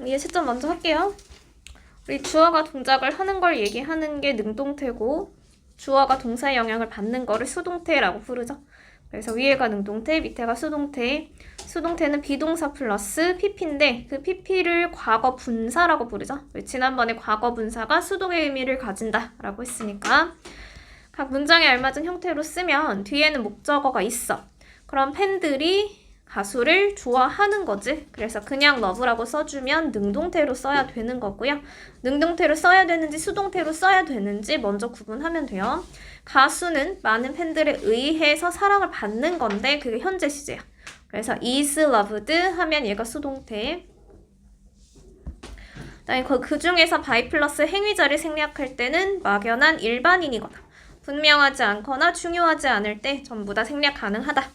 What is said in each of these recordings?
예시점 먼저 할게요. 우리 주어가 동작을 하는 걸 얘기하는 게 능동태고 주어가 동사의 영향을 받는 거를 수동태라고 부르죠. 그래서 위에가 능동태, 밑에가 수동태. 수동태는 비동사 플러스 PP인데 그 PP를 과거 분사라고 부르죠. 지난번에 과거 분사가 수동의 의미를 가진다라고 했으니까 각 문장에 알맞은 형태로 쓰면 뒤에는 목적어가 있어. 그럼 팬들이 가수를 좋아하는 거지. 그래서 그냥 love라고 써주면 능동태로 써야 되는 거고요. 능동태로 써야 되는지 수동태로 써야 되는지 먼저 구분하면 돼요. 가수는 많은 팬들에 의해서 사랑을 받는 건데 그게 현재 시제야. 그래서 is loved 하면 얘가 수동태. 그다음에 그 중에서 by 플러스 행위자를 생략할 때는 막연한 일반인이거나 분명하지 않거나 중요하지 않을 때 전부 다 생략 가능하다.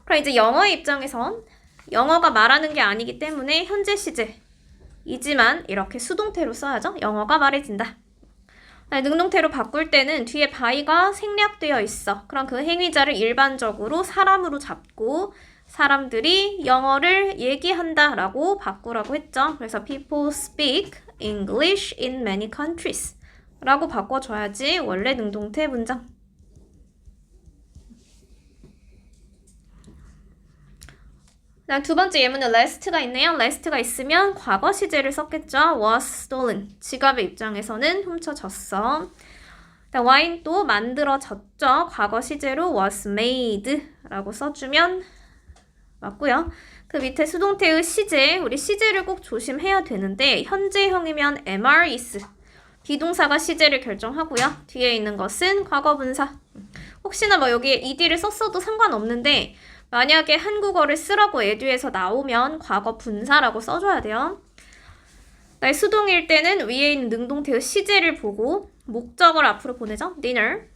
그럼 이제 영어의 입장에선 영어가 말하는 게 아니기 때문에 현재 시제이지만 이렇게 수동태로 써야죠. 영어가 말해진다. 능동태로 바꿀 때는 뒤에 by가 생략되어 있어. 그럼 그 행위자를 일반적으로 사람으로 잡고 사람들이 영어를 얘기한다 라고 바꾸라고 했죠. 그래서 people speak English in many countries 라고 바꿔줘야지 원래 능동태 문장. 두 번째 예문은 last가 있네요. last가 있으면 과거 시제를 썼겠죠. was stolen. 지갑의 입장에서는 훔쳐졌어. wine도 만들어졌죠. 과거 시제로 was made 라고 써주면 맞고요. 그 밑에 수동태의 시제, 우리 시제를 꼭 조심해야 되는데 현재형이면 MR is. 비동사가 시제를 결정하고요. 뒤에 있는 것은 과거 분사. 혹시나 뭐 여기에 ed를 썼어도 상관없는데 만약에 한국어를 쓰라고 에듀에서 나오면 과거 분사라고 써줘야 돼요. 수동일 때는 위에 있는 능동태의 시제를 보고 목적을 앞으로 보내죠. dinner.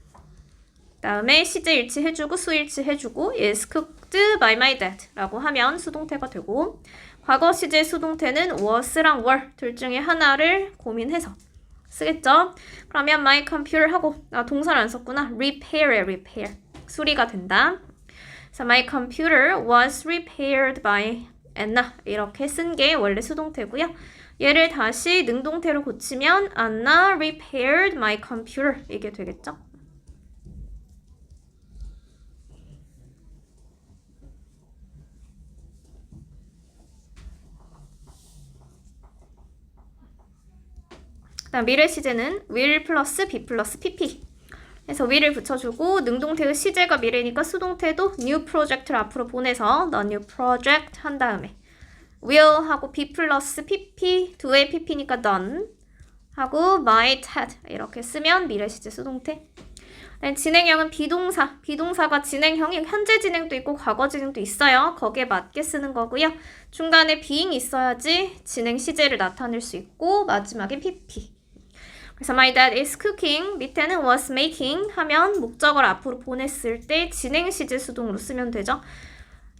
다음에 시제 일치해주고 수 일치해주고 is cooked by my dad 라고 하면 수동태가 되고 과거 시제 수동태는 was랑 were 둘 중에 하나를 고민해서 쓰겠죠. 그러면 my computer 하고 동사를 안 썼구나. repair 수리가 된다. So my computer was repaired by Anna 이렇게 쓴 게 원래 수동태고요. 얘를 다시 능동태로 고치면 Anna repaired my computer 이게 되겠죠. 그다음 미래 시제는 will 플러스 be 플러스 pp 그래서 will을 붙여주고 능동태의 시제가 미래니까 수동태도 new project를 앞으로 보내서 the new project 한 다음에 will 하고 be 플러스 pp 두의 pp니까 done 하고 might had 이렇게 쓰면 미래 시제 수동태. 진행형은 비동사가 진행형이 현재 진행도 있고 과거 진행도 있어요. 거기에 맞게 쓰는 거고요. 중간에 being 있어야지 진행 시제를 나타낼 수 있고 마지막에 pp. 그래서 my dad is cooking 밑에는 was making 하면 목적을 앞으로 보냈을 때 진행 시제 수동으로 쓰면 되죠.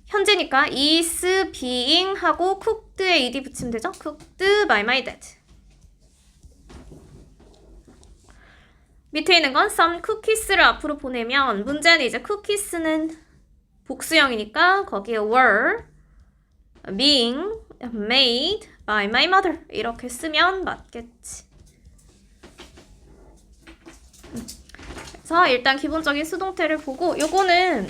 현재니까 is being 하고 cooked에 ed 붙이면 되죠. cooked by my dad. 밑에 있는 건 some cookies를 앞으로 보내면 문제는 이제 cookies는 복수형이니까 거기에 were being made by my mother 이렇게 쓰면 맞겠지. 그래서 일단 기본적인 수동태를 보고 요거는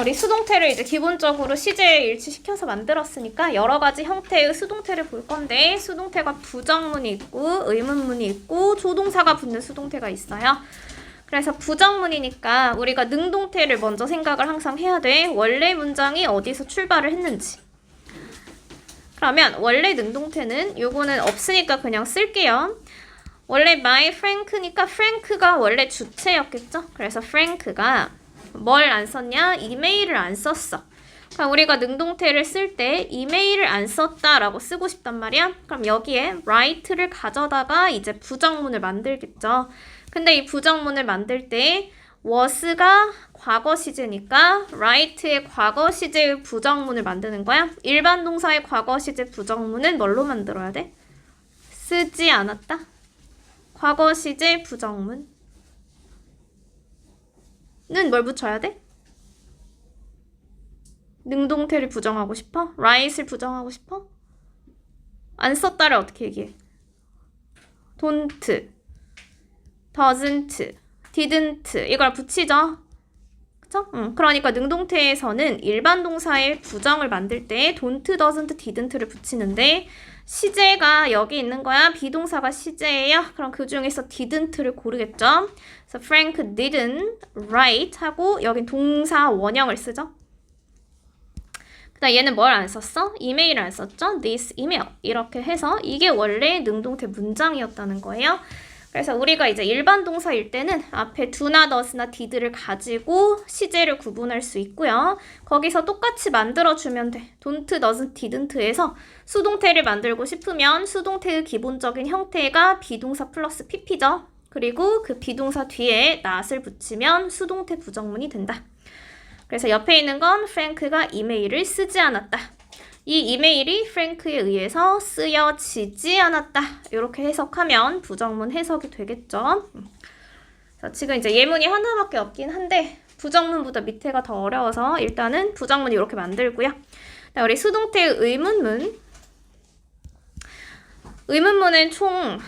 우리 수동태를 이제 기본적으로 시제에 일치시켜서 만들었으니까 여러 가지 형태의 수동태를 볼 건데 수동태가 부정문이 있고 의문문이 있고 조동사가 붙는 수동태가 있어요. 그래서 부정문이니까 우리가 능동태를 먼저 생각을 항상 해야 돼. 원래 문장이 어디서 출발을 했는지. 그러면 원래 능동태는 요거는 없으니까 그냥 쓸게요. 원래 my Frank니까 Frank가 원래 주체였겠죠? 그래서 Frank가 뭘 안 썼냐? 이메일을 안 썼어. 그럼 우리가 능동태를 쓸 때 이메일을 안 썼다라고 쓰고 싶단 말이야. 그럼 여기에 write를 가져다가 이제 부정문을 만들겠죠. 근데 이 부정문을 만들 때 was가 과거 시제니까 write의 과거 시제의 부정문을 만드는 거야. 일반 동사의 과거 시제 부정문은 뭘로 만들어야 돼? 쓰지 않았다. 과거 시제 부정문. 는 뭘 붙여야 돼? 능동태를 부정하고 싶어? right을 부정하고 싶어? 안 썼다를 어떻게 얘기해? don't, doesn't, didn't 이걸 붙이죠? 그쵸? 그러니까 능동태에서는 일반 동사의 부정을 만들 때 don't, doesn't, didn't를 붙이는데 시제가 여기 있는 거야. 비동사가 시제예요. 그럼 그 중에서 didn't를 고르겠죠? 그래서 Frank didn't write 하고 여긴 동사 원형을 쓰죠. 그다음 얘는 뭘 안 썼어? 이메일을 안 썼죠? This email 이렇게 해서 이게 원래 능동태 문장이었다는 거예요. 그래서 우리가 이제 일반 동사일 때는 앞에 do나 does나 did를 가지고 시제를 구분할 수 있고요. 거기서 똑같이 만들어주면 돼. don't, doesn't, didn't에서 수동태를 만들고 싶으면 수동태의 기본적인 형태가 비동사 플러스 pp죠. 그리고 그 비동사 뒤에 not을 붙이면 수동태 부정문이 된다. 그래서 옆에 있는 건 프랭크가 이메일을 쓰지 않았다. 이 이메일이 프랭크에 의해서 쓰여지지 않았다. 이렇게 해석하면 부정문 해석이 되겠죠. 자, 지금 이제 예문이 하나밖에 없긴 한데 부정문보다 밑에가 더 어려워서 일단은 부정문 이렇게 만들고요. 우리 수동태의 의문문. 의문문은 총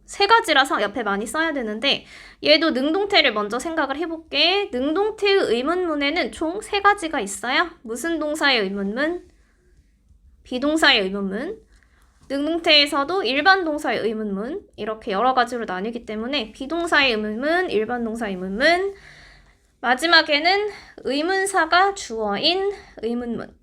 3가지라서 옆에 많이 써야 되는데 얘도 능동태를 먼저 생각을 해볼게. 능동태의 의문문에는 총 3가지가 있어요. 무슨 동사의 의문문? 비동사의 의문문. 능동태에서도 일반 동사의 의문문 이렇게 여러 가지로 나뉘기 때문에 비동사의 의문문, 일반 동사의 의문문, 마지막에는 의문사가 주어인 의문문.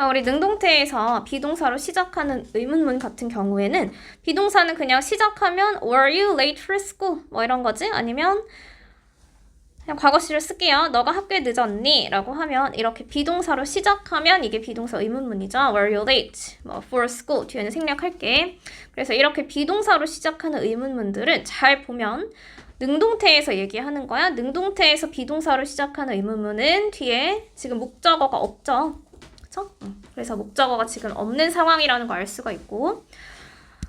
우리 능동태에서 비동사로 시작하는 의문문 같은 경우에는 비동사는 그냥 시작하면 Were you late for school? 뭐 이런 거지? 아니면 그냥 과거시를 쓸게요. 너가 학교에 늦었니? 라고 하면 이렇게 비동사로 시작하면 이게 비동사 의문문이죠. Were you late? 뭐 for school 뒤에는 생략할게. 그래서 이렇게 비동사로 시작하는 의문문들은 잘 보면 능동태에서 얘기하는 거야. 능동태에서 비동사로 시작하는 의문문은 뒤에 지금 목적어가 없죠. 그쵸? 그래서 목적어가 지금 없는 상황이라는 걸 알 수가 있고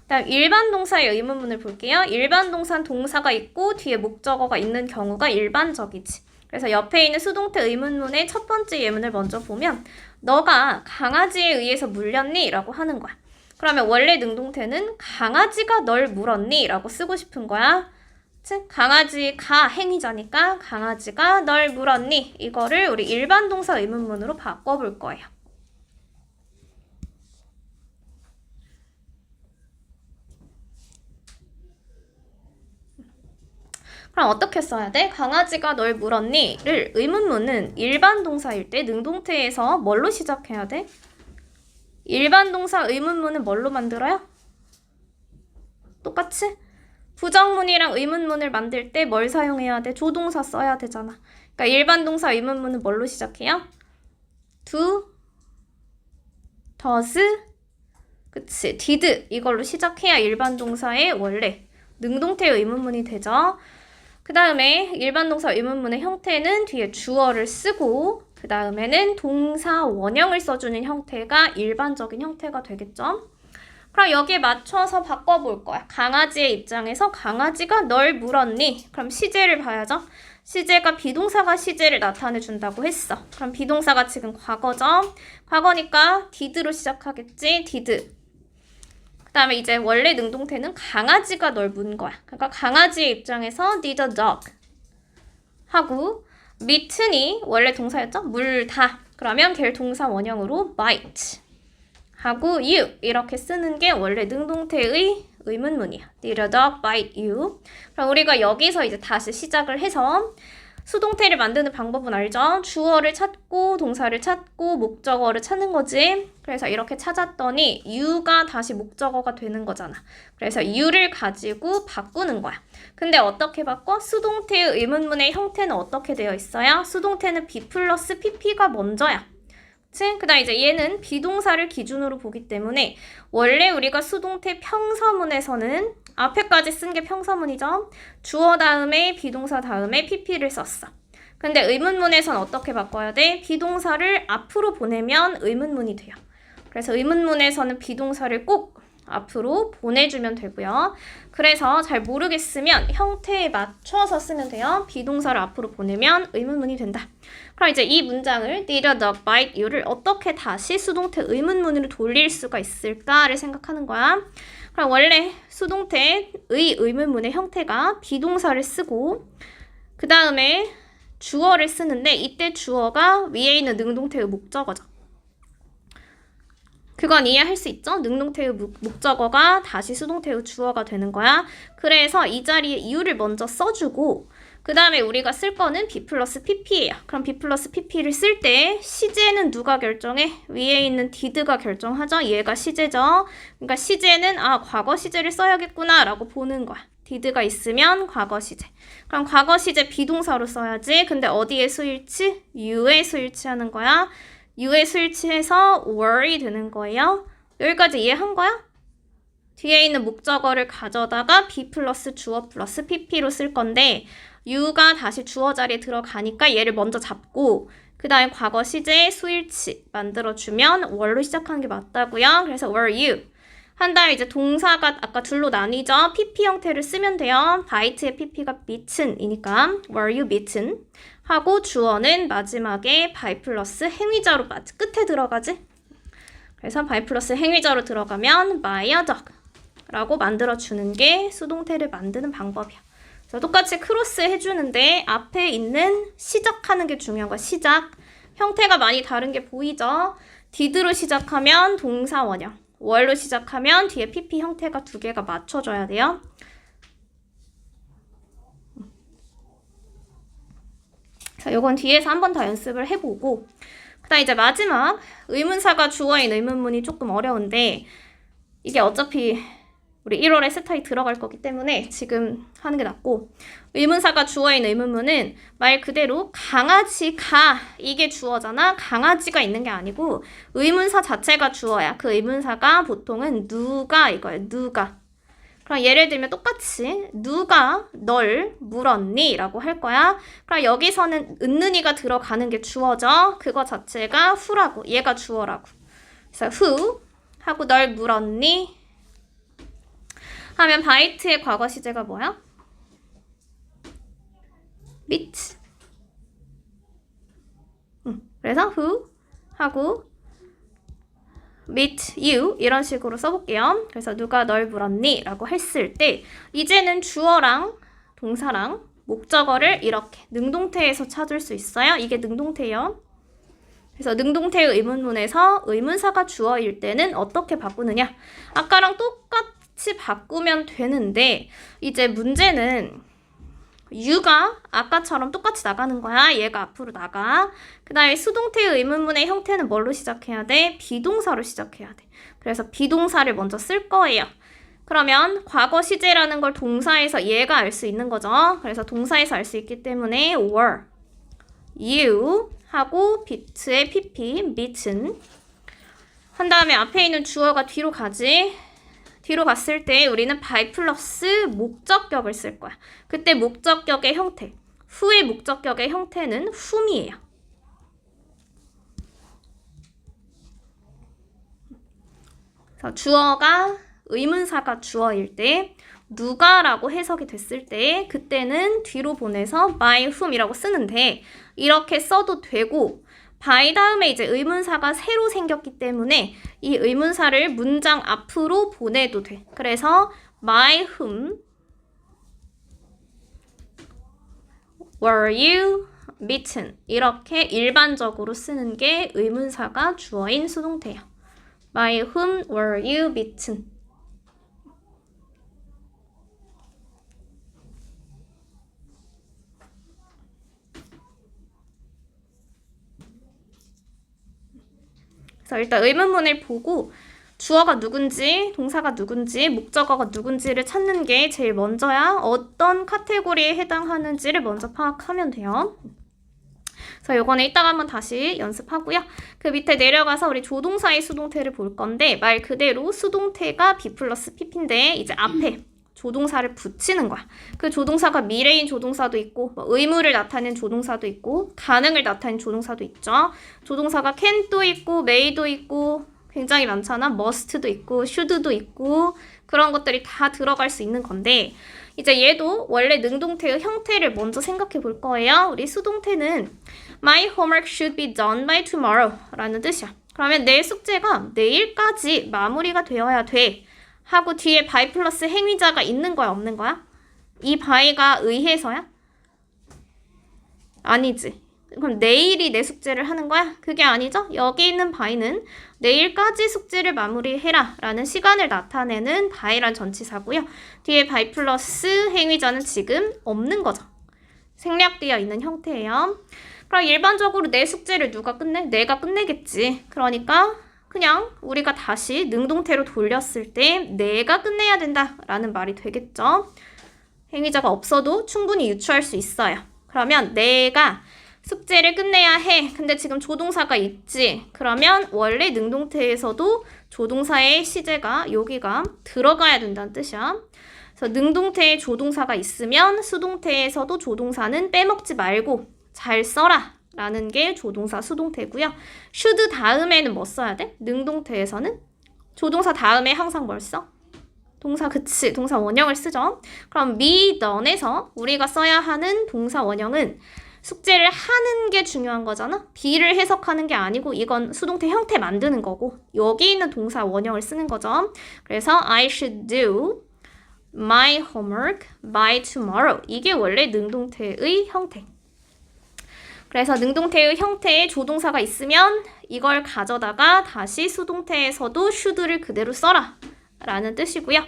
그다음 일반 동사의 의문문을 볼게요. 일반 동사는 동사가 있고 뒤에 목적어가 있는 경우가 일반적이지. 그래서 옆에 있는 수동태 의문문의 첫 번째 예문을 먼저 보면 너가 강아지에 의해서 물렸니? 라고 하는 거야. 그러면 원래 능동태는 강아지가 널 물었니? 라고 쓰고 싶은 거야. 즉 강아지가 행위자니까 강아지가 널 물었니? 이거를 우리 일반 동사 의문문으로 바꿔볼 거예요. 그럼 어떻게 써야 돼? 강아지가 널 물었니?를 의문문은 일반 동사일 때 능동태에서 뭘로 시작해야 돼? 일반 동사 의문문은 뭘로 만들어요? 똑같이? 부정문이랑 의문문을 만들 때 뭘 사용해야 돼? 조동사 써야 되잖아. 그러니까 일반 동사 의문문은 뭘로 시작해요? do, does, 그치, did 이걸로 시작해야 일반 동사의 원래 능동태 의문문이 되죠. 그 다음에 일반 동사 의문문의 형태는 뒤에 주어를 쓰고 그 다음에는 동사 원형을 써주는 형태가 일반적인 형태가 되겠죠. 그럼 여기에 맞춰서 바꿔볼 거야. 강아지의 입장에서 강아지가 널 물었니? 그럼 시제를 봐야죠. 시제가 비동사가 시제를 나타내 준다고 했어. 그럼 비동사가 지금 과거죠. 과거니까 did로 시작하겠지. did. 그 다음에 이제 원래 능동태는 강아지가 널 문 거야. 그러니까 강아지의 입장에서 did a dog 하고 미트니 원래 동사였죠? 물다. 그러면 걔를 동사 원형으로 bite 하고 you 이렇게 쓰는 게 원래 능동태의 의문문이야. Did a dog bite you? 그럼 우리가 여기서 이제 다시 시작을 해서 수동태를 만드는 방법은 알죠? 주어를 찾고 동사를 찾고 목적어를 찾는 거지. 그래서 이렇게 찾았더니 you가 다시 목적어가 되는 거잖아. 그래서 you를 가지고 바꾸는 거야. 근데 어떻게 바꿔? 수동태의 의문문의 형태는 어떻게 되어 있어요? 수동태는 be 플러스 pp가 먼저야. 그치? 그 다음 이제 얘는 비동사를 기준으로 보기 때문에 원래 우리가 수동태 평서문에서는 앞에까지 쓴 게 평서문이죠. 주어 다음에 비동사 다음에 pp를 썼어. 근데 의문문에선 어떻게 바꿔야 돼? 비동사를 앞으로 보내면 의문문이 돼요. 그래서 의문문에서는 비동사를 꼭 앞으로 보내주면 되고요. 그래서 잘 모르겠으면 형태에 맞춰서 쓰면 돼요. 비동사를 앞으로 보내면 의문문이 된다. 그럼 이제 이 문장을 Did a dog bite you를 어떻게 다시 수동태 의문문으로 돌릴 수가 있을까를 생각하는 거야. 그럼 원래 수동태의 의문문의 형태가 비동사를 쓰고 그 다음에 주어를 쓰는데 이때 주어가 위에 있는 능동태의 목적어죠. 그건 이해할 수 있죠? 능동태의 목적어가 다시 수동태의 주어가 되는 거야. 그래서 이 자리에 이유를 먼저 써주고 그 다음에 우리가 쓸 거는 B 플러스 PP예요. 그럼 B 플러스 PP를 쓸 때 시제는 누가 결정해? 위에 있는 did가 결정하죠. 얘가 시제죠. 그러니까 시제는 과거 시제를 써야겠구나 라고 보는 거야. did가 있으면 과거 시제. 그럼 과거 시제 비동사로 써야지. 근데 어디에 수일치? you에 수일치하는 거야. you에 수일치해서 were이 되는 거예요. 여기까지 이해한 거야? 뒤에 있는 목적어를 가져다가 B 플러스 주어 플러스 PP로 쓸 건데 you가 다시 주어 자리에 들어가니까 얘를 먼저 잡고 그 다음에 과거 시제 수일치 만들어주면 were로 시작하는 게 맞다고요. 그래서 were you 한 다음에 이제 동사가 아까 둘로 나뉘죠. PP 형태를 쓰면 돼요. bite의 PP가 beaten이니까 were you beaten 하고 주어는 마지막에 by 플러스 행위자로 끝에 들어가지. 그래서 by 플러스 행위자로 들어가면 by a dog 라고 만들어주는 게 수동태를 만드는 방법이야. 그래서 똑같이 크로스 해주는데 앞에 있는 시작하는 게 중요한 거야. 시작. 형태가 많이 다른 게 보이죠? did로 시작하면 동사 원형, were로 시작하면 뒤에 pp 형태가 두 개가 맞춰져야 돼요. 자, 요건 뒤에서 한 번 더 연습을 해보고 그 다음 이제 마지막 의문사가 주어인 의문문이 조금 어려운데 이게 어차피 우리 1월에 세타이 들어갈 거기 때문에 지금 하는 게 낫고 의문사가 주어인 의문문은 말 그대로 강아지가 이게 주어잖아. 강아지가 있는 게 아니고 의문사 자체가 주어야. 그 의문사가 보통은 누가 이거예요. 누가. 그럼 예를 들면 똑같이 누가 널 물었니? 라고 할 거야. 그럼 여기서는 은는이가 들어가는 게 주어죠. 그거 자체가 who라고. 얘가 주어라고. 그래서 who 하고 널 물었니? 하면 bite의 과거 시제가 뭐야? bit. 그래서 who 하고 meet you 이런 식으로 써볼게요. 그래서 누가 널 물었니? 라고 했을 때 이제는 주어랑 동사랑 목적어를 이렇게 능동태에서 찾을 수 있어요. 이게 능동태예요. 그래서 능동태의 의문문에서 의문사가 주어일 때는 어떻게 바꾸느냐? 아까랑 똑같이 바꾸면 되는데 이제 문제는 you가 아까처럼 똑같이 나가는 거야. 얘가 앞으로 나가. 그 다음에 수동태의 의문문의 형태는 뭘로 시작해야 돼? 비동사로 시작해야 돼. 그래서 비동사를 먼저 쓸 거예요. 그러면 과거 시제라는 걸 동사에서 얘가 알 수 있는 거죠. 그래서 동사에서 알 수 있기 때문에 were, you 하고 beat의 pp, beaten 한 다음에 앞에 있는 주어가 뒤로 가지. 뒤로 갔을 때 우리는 by 플러스 목적격을 쓸 거야. 그때 목적격의 형태, who의 목적격의 형태는 whom이에요. 그래서 주어가 의문사가 주어일 때 누가라고 해석이 됐을 때 그때는 뒤로 보내서 by whom이라고 쓰는데 이렇게 써도 되고 by 다음에 이제 의문사가 새로 생겼기 때문에 이 의문사를 문장 앞으로 보내도 돼. 그래서 by whom were you beaten 이렇게 일반적으로 쓰는 게 의문사가 주어인 수동태예요. by whom were you beaten 그래서 일단 의문문을 보고 주어가 누군지, 동사가 누군지, 목적어가 누군지를 찾는 게 제일 먼저야. 어떤 카테고리에 해당하는지를 먼저 파악하면 돼요. 그래서 요거는 이따가 한번 다시 연습하고요. 그 밑에 내려가서 우리 조동사의 수동태를 볼 건데 말 그대로 수동태가 B 플러스 PP인데 이제 앞에 조동사를 붙이는 거야. 그 조동사가 미래인 조동사도 있고 뭐 의무를 나타낸 조동사도 있고 가능을 나타낸 조동사도 있죠. 조동사가 can도 있고 may도 있고 굉장히 많잖아. must도 있고 should도 있고 그런 것들이 다 들어갈 수 있는 건데 이제 얘도 원래 능동태의 형태를 먼저 생각해 볼 거예요. 우리 수동태는 My homework should be done by tomorrow 라는 뜻이야. 그러면 내 숙제가 내일까지 마무리가 되어야 돼. 하고 뒤에 by 플러스 행위자가 있는 거야, 없는 거야? 이 by가 의해서야? 아니지. 그럼 내일이 내 숙제를 하는 거야? 그게 아니죠? 여기 있는 by는 내일까지 숙제를 마무리해라 라는 시간을 나타내는 by란 전치사고요. 뒤에 by 플러스 행위자는 지금 없는 거죠. 생략되어 있는 형태예요. 그럼 일반적으로 내 숙제를 누가 끝내? 내가 끝내겠지. 그러니까 그냥 우리가 다시 능동태로 돌렸을 때 내가 끝내야 된다라는 말이 되겠죠. 행위자가 없어도 충분히 유추할 수 있어요. 그러면 내가 숙제를 끝내야 해. 근데 지금 조동사가 있지. 그러면 원래 능동태에서도 조동사의 시제가 여기가 들어가야 된다는 뜻이야. 그래서 능동태에 조동사가 있으면 수동태에서도 조동사는 빼먹지 말고 잘 써라 라는 게 조동사 수동태고요. should 다음에는 뭐 써야 돼? 능동태에서는 조동사 다음에 항상 뭘 써? 동사 그치 동사 원형을 쓰죠. 그럼 be done에서 우리가 써야 하는 동사 원형은 숙제를 하는 게 중요한 거잖아. be를 해석하는 게 아니고 이건 수동태 형태 만드는 거고 여기 있는 동사 원형을 쓰는 거죠. 그래서 I should do my homework by tomorrow. 이게 원래 능동태의 형태. 그래서 능동태의 형태에 조동사가 있으면 이걸 가져다가 다시 수동태에서도 should를 그대로 써라 라는 뜻이고요.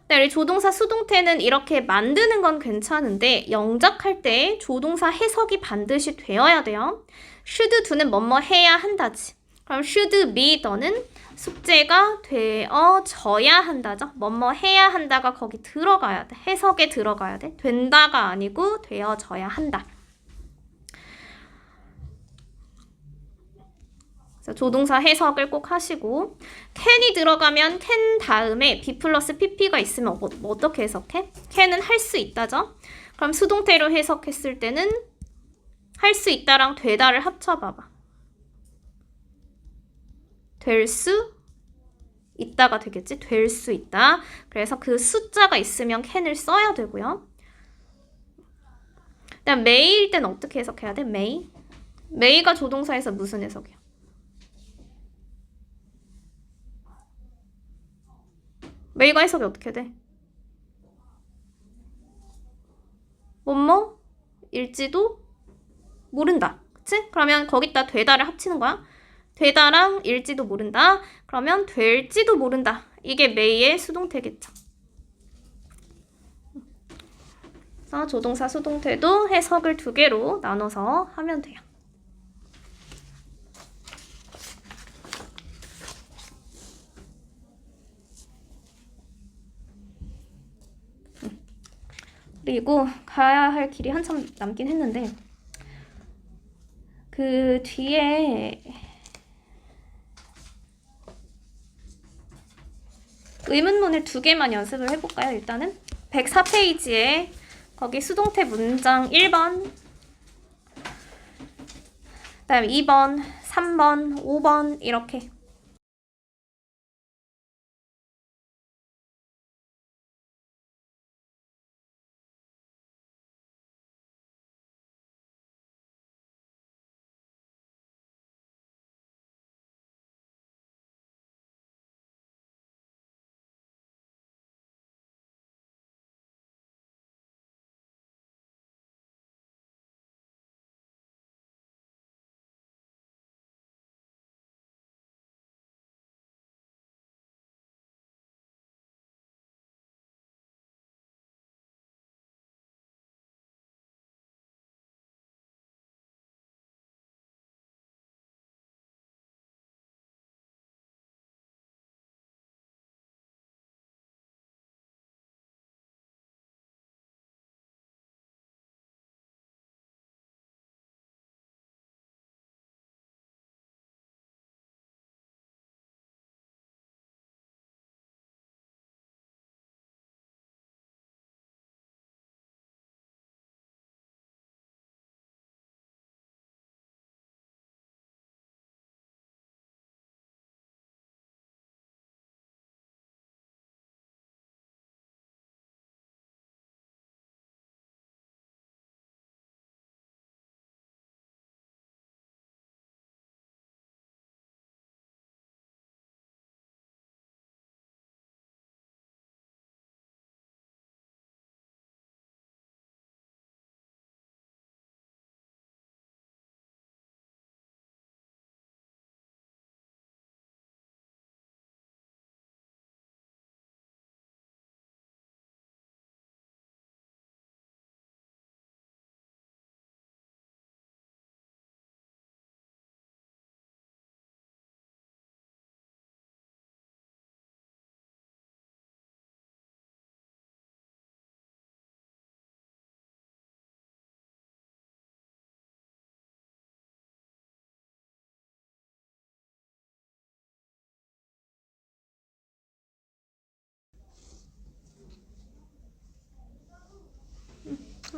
네, 우리 조동사 수동태는 이렇게 만드는 건 괜찮은데 영작할 때 조동사 해석이 반드시 되어야 돼요. should do는 뭐뭐 해야 한다지. 그럼 should be done는 숙제가 되어져야 한다죠. 뭐뭐 해야 한다가 거기 들어가야 돼. 해석에 들어가야 돼. 된다가 아니고 되어져야 한다. 조동사 해석을 꼭 하시고 can이 들어가면 can 다음에 be 플러스 pp가 있으면 뭐 어떻게 해석해? can은 할 수 있다죠? 그럼 수동태로 해석했을 때는 할 수 있다랑 되다를 합쳐봐봐. 될 수 있다가 되겠지? 될 수 있다. 그래서 그 숫자가 있으면 can을 써야 되고요. 그다음 may일 때는 어떻게 해석해야 돼? may가 조동사에서 무슨 해석이야? may가 해석이 어떻게 돼? 뭐뭐일지도 모른다. 그치? 그러면 거기다 되다를 합치는 거야. 되다랑 일지도 모른다. 그러면 될지도 모른다. 이게 may의 수동태겠죠. 그래서 조동사 수동태도 해석을 두 개로 나눠서 하면 돼요. 그리고 가야 할 길이 한참 남긴 했는데 그 뒤에 의문문을 두 개만 연습을 해볼까요? 일단은 104페이지에 거기 수동태 문장 1번 그다음에 2번, 3번, 5번 이렇게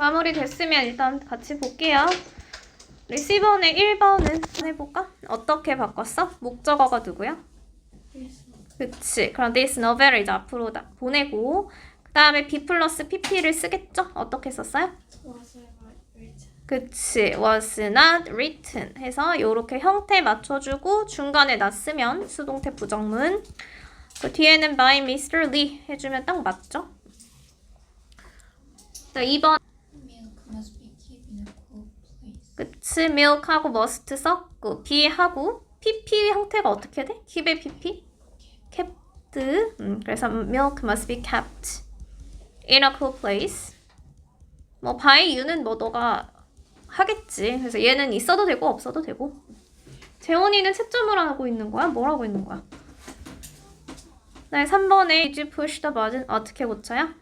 마무리 됐으면 일단 같이 볼게요. 우리 10번에 1번은 해볼까? 어떻게 바꿨어? 목적어가 누구야? 그치. 그럼 this novel을 이제 앞으로 보내고 그 다음에 be 플러스 pp를 쓰겠죠? 어떻게 썼어요? 그치. was not written 해서 요렇게 형태 맞춰주고 중간에 not 쓰면 수동태 부정문 그 뒤에는 by Mr. Lee 해주면 딱 맞죠? 자, 2번 그치. milk하고 must 썼고 be하고 pp 형태가 어떻게 돼? keep의 pp? kept 그래서 milk must be kept in a cool place 뭐 by you는 뭐 너가 하겠지. 그래서 얘는 있어도 되고 없어도 되고 재원이는 채점을 하고 있는 거야? 뭘 하고 있는 거야? 네, 3번에 did you push the button 어떻게 고쳐요?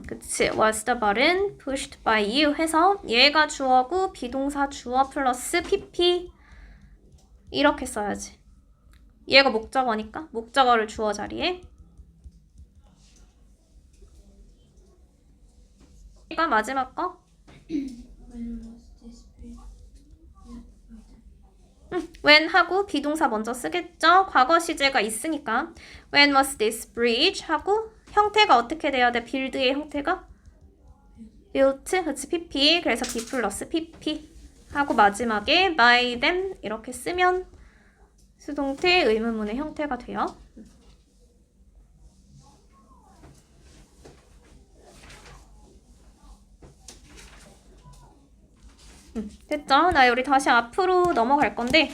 그치. was the button pushed by you 해서 얘가 주어고 비동사 주어 플러스 pp 이렇게 써야지. 얘가 목적어니까 목적어를 주어 자리에 이거 마지막 거 when 하고 비동사 먼저 쓰겠죠? 과거 시제가 있으니까 when was this bridge 하고 형태가 어떻게 돼야 돼? build의 형태가 built, 그치, pp 그래서 be 플러스 pp 하고 마지막에 by them 이렇게 쓰면 수동태 의문문의 형태가 돼요. 됐죠? 나 우리 다시 앞으로 넘어갈 건데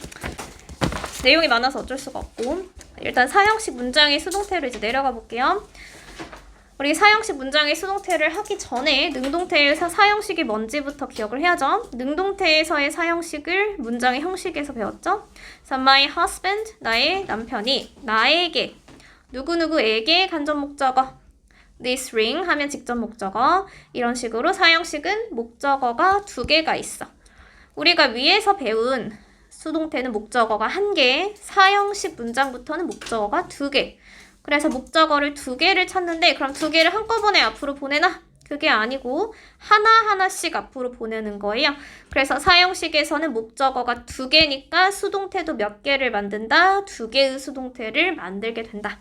내용이 많아서 어쩔 수가 없고 일단 사형식 문장의 수동태로 이제 내려가 볼게요. 우리 사형식 문장의 수동태를 하기 전에 능동태에서 사형식이 뭔지부터 기억을 해야죠. 능동태에서의 사형식을 문장의 형식에서 배웠죠. 그래서 my husband, 나의 남편이 나에게 누구누구에게 간접 목적어 this ring 하면 직접 목적어 이런 식으로 사형식은 목적어가 2개가 있어. 우리가 위에서 배운 수동태는 목적어가 1개, 사형식 문장부터는 목적어가 2개. 그래서 목적어를 2개를 찾는데 그럼 2개를 한꺼번에 앞으로 보내나? 그게 아니고 하나하나씩 앞으로 보내는 거예요. 그래서 사형식에서는 목적어가 2개니까 수동태도 몇 개를 만든다? 2개의 수동태를 만들게 된다.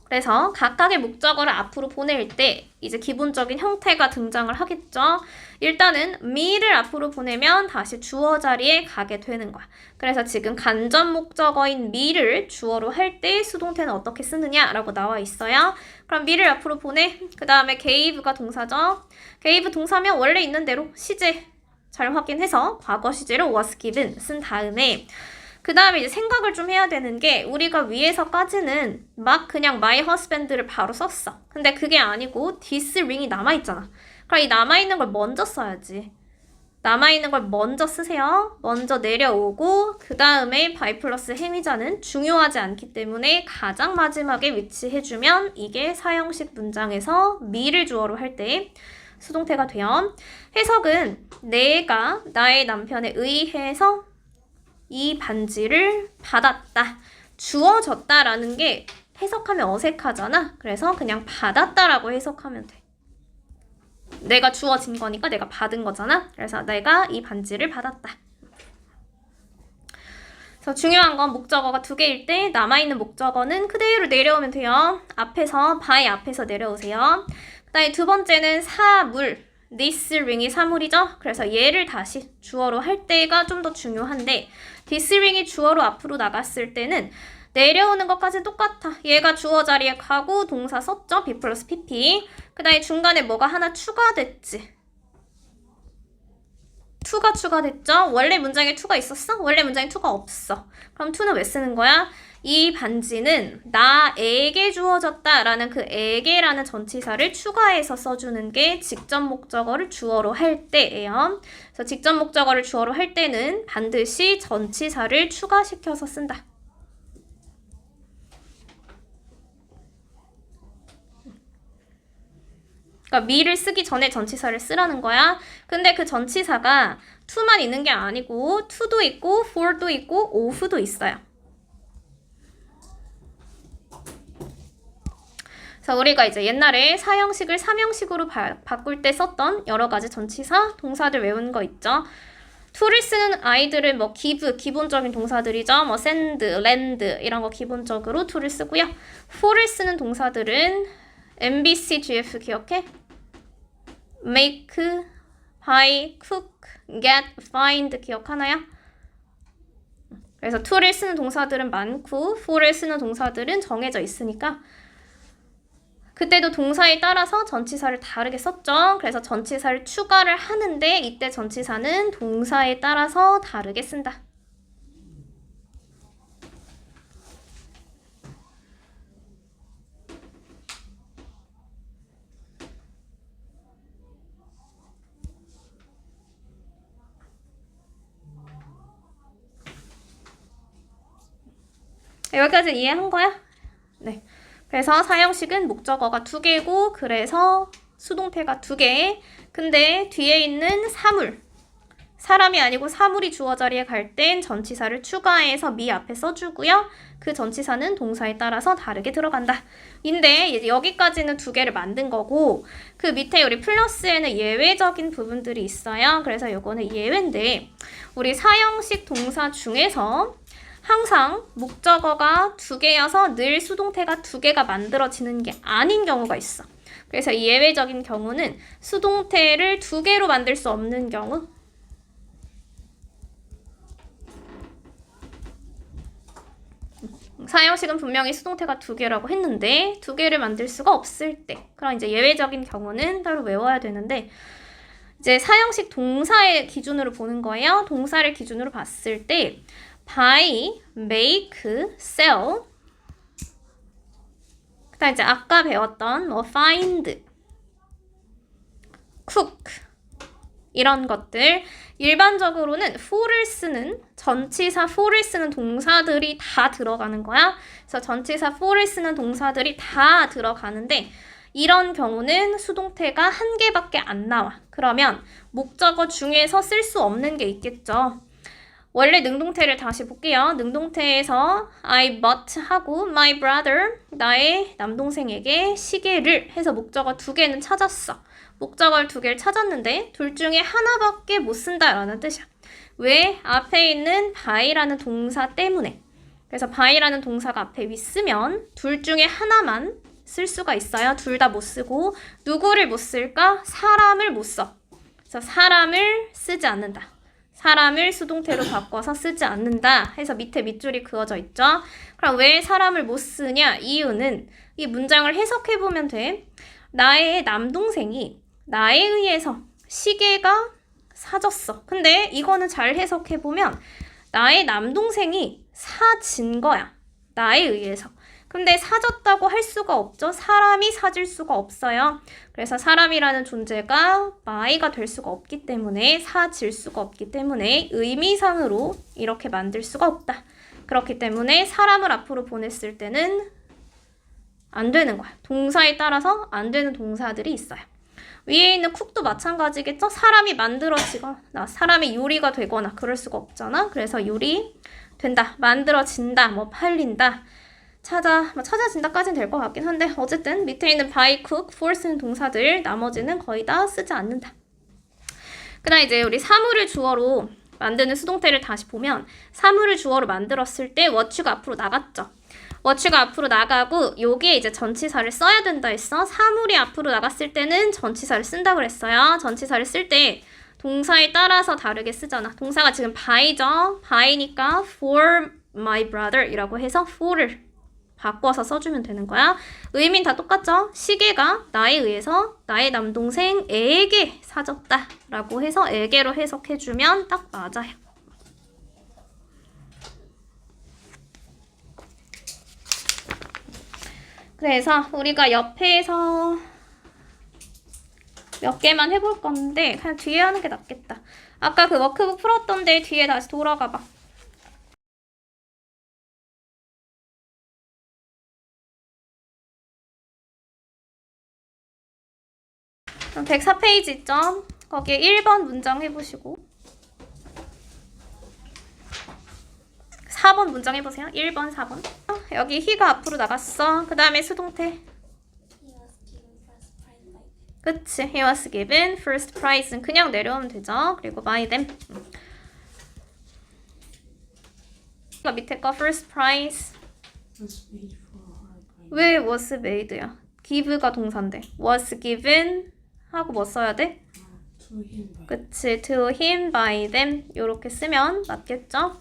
그래서 각각의 목적어를 앞으로 보낼 때 이제 기본적인 형태가 등장을 하겠죠. 일단은 me를 앞으로 보내면 다시 주어 자리에 가게 되는 거야. 그래서 지금 간접 목적어인 me를 주어로 할 때 수동태는 어떻게 쓰느냐라고 나와 있어요. 그럼 me를 앞으로 보내. 그 다음에 gave가 동사죠. gave 동사면 원래 있는 대로 시제 잘 확인해서 과거 시제로 was given 쓴 다음에 그 다음에 이제 생각을 좀 해야 되는 게 우리가 위에서까지는 막 그냥 my husband를 바로 썼어. 근데 그게 아니고 this ring이 남아있잖아. 그럼 이 남아있는 걸 먼저 써야지. 남아있는 걸 먼저 쓰세요. 먼저 내려오고 그 다음에 by 플러스 행위자는 중요하지 않기 때문에 가장 마지막에 위치해주면 이게 사형식 문장에서 me를 주어로 할 때 수동태가 돼요. 해석은 내가 나의 남편에 의해서 이 반지를 받았다. 주어졌다라는 게 해석하면 어색하잖아. 그래서 그냥 받았다라고 해석하면 돼. 내가 주어진 거니까 내가 받은 거잖아. 그래서 내가 이 반지를 받았다. 그래서 중요한 건 목적어가 2개일 때 남아있는 목적어는 그대로 내려오면 돼요. 앞에서 by 앞에서 내려오세요. 그 다음에 2번째는 사물. this ring이 사물이죠. 그래서 얘를 다시 주어로 할 때가 좀 더 중요한데 this ring이 주어로 앞으로 나갔을 때는 내려오는 것까지 똑같아. 얘가 주어 자리에 가고 동사 썼죠. be 플러스 pp. 그 다음에 중간에 뭐가 하나 추가됐지. to가 추가됐죠. 원래 문장에 to가 있었어? 원래 문장에 to가 없어. 그럼 to는 왜 쓰는 거야? 이 반지는 나에게 주어졌다라는 그 에게라는 전치사를 추가해서 써주는 게 직접 목적어를 주어로 할 때예요. 그래서 직접 목적어를 주어로 할 때는 반드시 전치사를 추가시켜서 쓴다. 그러니까 me를 쓰기 전에 전치사를 쓰라는 거야. 근데 그 전치사가 to만 있는 게 아니고 to도 있고 for도 있고 of도 있어요. 그래서 우리가 이제 옛날에 사형식을 삼형식으로 바꿀 때 썼던 여러 가지 전치사, 동사들 외운 거 있죠. to를 쓰는 아이들은 뭐 give, 기본적인 동사들이죠. 뭐 send, lend 이런 거 기본적으로 to를 쓰고요. for를 쓰는 동사들은 MBC, GF 기억해? make, buy, cook, get, find 기억하나요? 그래서 to를 쓰는 동사들은 많고 for를 쓰는 동사들은 정해져 있으니까 그때도 동사에 따라서 전치사를 다르게 썼죠. 그래서 전치사를 추가를 하는데 이때 전치사는 동사에 따라서 다르게 쓴다. 여기까지 이해한 거야? 네. 그래서 사형식은 목적어가 2개고 그래서 수동태가 2개. 근데 뒤에 있는 사물, 사람이 아니고 사물이 주어 자리에 갈 땐 전치사를 추가해서 미 앞에 써주고요. 그 전치사는 동사에 따라서 다르게 들어간다. 근데 이제 여기까지는 2개를 만든 거고 그 밑에 우리 플러스에는 예외적인 부분들이 있어요. 그래서 요거는 예외인데 우리 사형식 동사 중에서 항상 목적어가 2개여서 늘 수동태가 2개가 만들어지는 게 아닌 경우가 있어. 그래서 이 예외적인 경우는 수동태를 2개로 만들 수 없는 경우, 사형식은 분명히 수동태가 2개라고 했는데 2개를 만들 수가 없을 때, 그럼 이제 예외적인 경우는 따로 외워야 되는데 이제 사형식 동사의 기준으로 보는 거예요. 동사를 기준으로 봤을 때 buy, make, sell. 그다음 이제 아까 배웠던 뭐 find, cook 이런 것들 일반적으로는 for를 쓰는 전치사 for를 쓰는 동사들이 다 들어가는 거야. 그래서 전치사 for를 쓰는 동사들이 다 들어가는데 이런 경우는 수동태가 1개밖에 안 나와. 그러면 목적어 중에서 쓸 수 없는 게 있겠죠. 원래 능동태를 다시 볼게요. 능동태에서 I bought 하고 my brother, 나의 남동생에게 시계를 해서 목적어 2개는 찾았어. 목적어 2개를 찾았는데 둘 중에 하나밖에 못 쓴다라는 뜻이야. 왜? 앞에 있는 by라는 동사 때문에. 그래서 by라는 동사가 앞에 있으면 둘 중에 하나만 쓸 수가 있어요. 둘 다 못 쓰고 누구를 못 쓸까? 사람을 못 써. 그래서 사람을 쓰지 않는다. 사람을 수동태로 바꿔서 쓰지 않는다 해서 밑에 밑줄이 그어져 있죠. 그럼 왜 사람을 못 쓰냐? 이유는 이 문장을 해석해보면 돼. 나의 남동생이 나에 의해서 시계가 사졌어. 근데 이거는 잘 해석해보면 나의 남동생이 사진 거야. 나에 의해서. 근데 사졌다고 할 수가 없죠. 사람이 사질 수가 없어요. 그래서 사람이라는 존재가 by가 될 수가 없기 때문에 사질 수가 없기 때문에 의미상으로 이렇게 만들 수가 없다. 그렇기 때문에 사람을 앞으로 보냈을 때는 안 되는 거야. 동사에 따라서 안 되는 동사들이 있어요. 위에 있는 쿡도 마찬가지겠죠? 사람이 만들어지거나 사람이 요리가 되거나 그럴 수가 없잖아. 그래서 요리 된다, 만들어진다, 뭐 팔린다. 찾아진다까지는 될 것 같긴 한데 어쨌든 밑에 있는 buy, cook, for 쓰는 동사들 나머지는 거의 다 쓰지 않는다. 그다음 이제 우리 사물을 주어로 만드는 수동태를 다시 보면 사물을 주어로 만들었을 때 what가 앞으로 나갔죠. what가 앞으로 나가고 요게 이제 전치사를 써야 된다 했어. 사물이 앞으로 나갔을 때는 전치사를 쓴다고 그랬어요. 전치사를 쓸 때 동사에 따라서 다르게 쓰잖아. 동사가 지금 by죠. by니까 for my brother 이라고 해서 for를 바꿔서 써주면 되는 거야. 의미는 다 똑같죠? 시계가 나에 의해서 나의 남동생에게 사졌다 라고 해서 에게로 해석해주면 딱 맞아요. 그래서 우리가 옆에서 몇 개만 해볼 건데 그냥 뒤에 하는 게 낫겠다. 아까 그 워크북 풀었던 데 뒤에 다시 돌아가 봐. 104페이지 있죠? 거기에 1번 문장 해보시고 4번 문장 해보세요. 1번, 4번. 여기 he가 앞으로 나갔어. 그 다음에 수동태 그치? He was given first prize는 그냥 내려오면 되죠. 그리고 by them. 밑에 거 first prize. Was made for her by 왜 was made야? give가 동사인데 was given 하고 뭐 써야 돼? to him by 그치? to him by them 요렇게 쓰면 맞겠죠?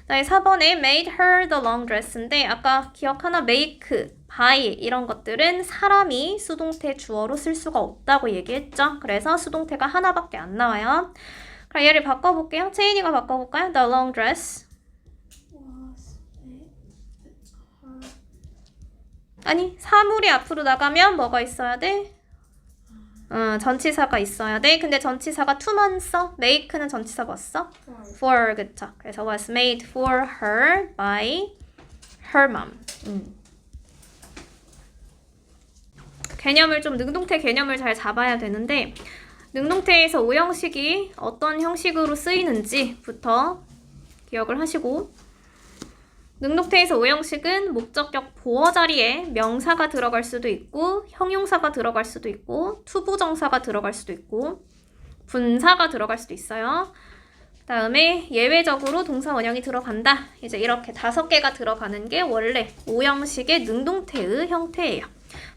그다음에 4번에 made her the long dress인데 아까 기억하나? make, by 이런 것들은 사람이 수동태 주어로 쓸 수가 없다고 얘기했죠? 그래서 수동태가 하나밖에 안 나와요. 그럼 얘를 바꿔볼게요. 채인이가 바꿔볼까요? the long dress was made her 아니 사물이 앞으로 나가면 뭐가 있어야 돼? 전치사가 있어야 돼. 근데 전치사가 to만 써. make는 전치사 뭐 써? for 그쵸. 그래서 was made for her by her mom. 개념을 좀 능동태 개념을 잘 잡아야 되는데 능동태에서 오형식이 어떤 형식으로 쓰이는지부터 기억을 하시고 능동태에서 오형식은 목적격 보어 자리에 명사가 들어갈 수도 있고 형용사가 들어갈 수도 있고 투부정사가 들어갈 수도 있고 분사가 들어갈 수도 있어요. 그 다음에 예외적으로 동사 원형이 들어간다. 이제 이렇게 5개가 들어가는 게 원래 오형식의 능동태의 형태예요.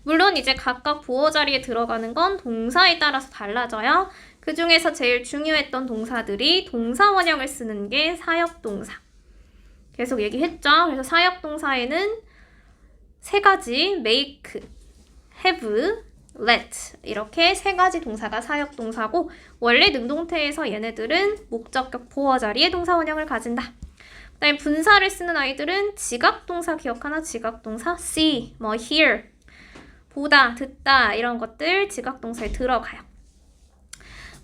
물론 이제 각각 보어 자리에 들어가는 건 동사에 따라서 달라져요. 그 중에서 제일 중요했던 동사들이 동사 원형을 쓰는 게 사역동사. 계속 얘기했죠. 그래서 사역동사에는 3가지 make, have, let 이렇게 3가지 동사가 사역동사고 원래 능동태에서 얘네들은 목적격 보어 자리에 동사 원형을 가진다. 그다음에 분사를 쓰는 아이들은 지각동사 기억하나? 지각동사 see, 뭐 hear, 보다, 듣다 이런 것들 지각동사에 들어가요.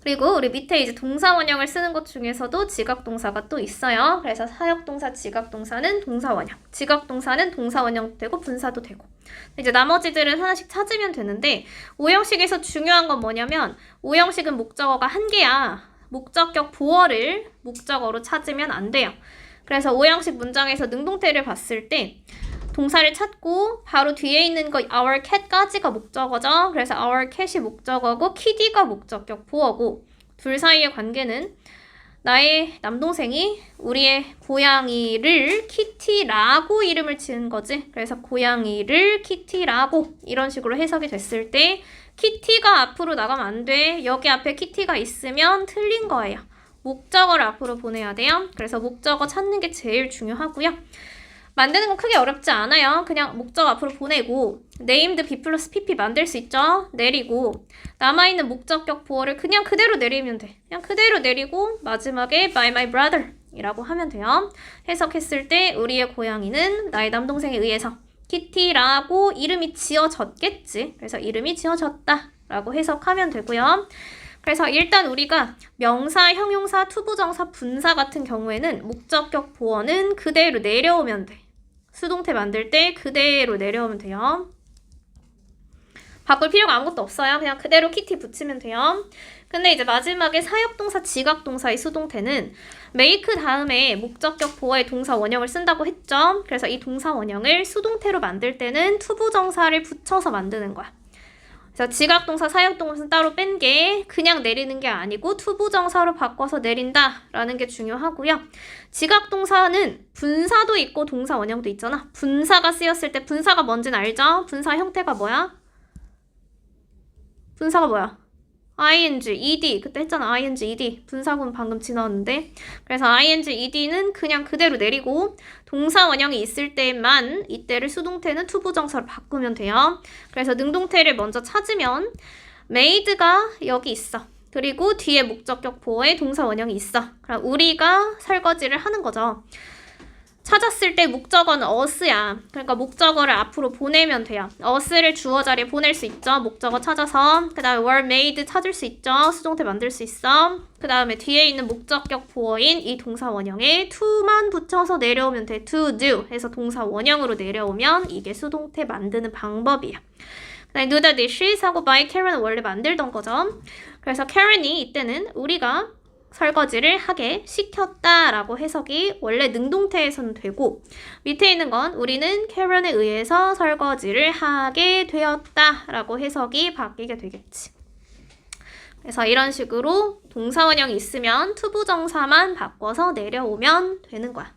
그리고 우리 밑에 이제 동사 원형을 쓰는 것 중에서도 지각동사가 또 있어요. 그래서 사역동사, 지각동사는 동사 원형, 지각동사는 동사 원형도 되고 분사도 되고. 이제 나머지들은 하나씩 찾으면 되는데 오형식에서 중요한 건 뭐냐면 오형식은 목적어가 1개야. 목적격 보어를 목적어로 찾으면 안 돼요. 그래서 오형식 문장에서 능동태를 봤을 때 동사를 찾고 바로 뒤에 있는 거 our cat까지가 목적어죠. 그래서 our cat이 목적어고 kitty가 목적격 보어고 둘 사이의 관계는 나의 남동생이 우리의 고양이를 키티라고 이름을 지은 거지. 그래서 고양이를 키티라고 이런 식으로 해석이 됐을 때 키티가 앞으로 나가면 안 돼. 여기 앞에 키티가 있으면 틀린 거예요. 목적어를 앞으로 보내야 돼요. 그래서 목적어 찾는 게 제일 중요하고요. 만드는 건 크게 어렵지 않아요. 그냥 목적 앞으로 보내고 named B 플러스 PP 만들 수 있죠. 내리고 남아있는 목적격 보어를 그냥 그대로 내리면 돼. 그냥 그대로 내리고 마지막에 by my brother 이라고 하면 돼요. 해석했을 때 우리의 고양이는 나의 남동생에 의해서 키티라고 이름이 지어졌겠지. 그래서 이름이 지어졌다 라고 해석하면 되고요. 그래서 일단 우리가 명사, 형용사, 투부정사, 분사 같은 경우에는 목적격 보어는 그대로 내려오면 돼. 수동태 만들 때 그대로 내려오면 돼요. 바꿀 필요가 아무것도 없어요. 그냥 그대로 키티 붙이면 돼요. 근데 이제 마지막에 사역동사, 지각동사의 수동태는 make 다음에 목적격 보어의 동사 원형을 쓴다고 했죠. 그래서 이 동사 원형을 수동태로 만들 때는 투부정사를 붙여서 만드는 거야. 그래서 지각동사, 사역동사는 따로 뺀 게 그냥 내리는 게 아니고 투부정사로 바꿔서 내린다라는 게 중요하고요. 지각동사는 분사도 있고 동사 원형도 있잖아. 분사가 쓰였을 때 분사가 뭔지는 알죠? 분사 형태가 뭐야? 분사가 뭐야? ing, ed. 그때 했잖아. ing, ed. 분사구문 방금 지나왔는데. 그래서 ing, ed는 그냥 그대로 내리고 동사 원형이 있을 때만 이때를 수동태는 투부정사로 바꾸면 돼요. 그래서 능동태를 먼저 찾으면 made가 여기 있어. 그리고 뒤에 목적격 보어에 동사 원형이 있어. 그럼 우리가 설거지를 하는 거죠. 찾았을 때 목적어는 us야. 그러니까 목적어를 앞으로 보내면 돼요. us를 주어 자리에 보낼 수 있죠. 목적어 찾아서. 그 다음에 were made 찾을 수 있죠. 수동태 만들 수 있어. 그 다음에 뒤에 있는 목적격 보어인 이 동사 원형에 to만 붙여서 내려오면 돼. to do 해서 동사 원형으로 내려오면 이게 수동태 만드는 방법이야. 그 다음에 do the dishes 하고 by Karen은 원래 만들던 거죠. 그래서 Karen이 이때는 우리가 설거지를 하게 시켰다라고 해석이 원래 능동태에서는 되고 밑에 있는 건 우리는 캐런에 의해서 설거지를 하게 되었다라고 해석이 바뀌게 되겠지. 그래서 이런 식으로 동사원형이 있으면 투부정사만 바꿔서 내려오면 되는 거야.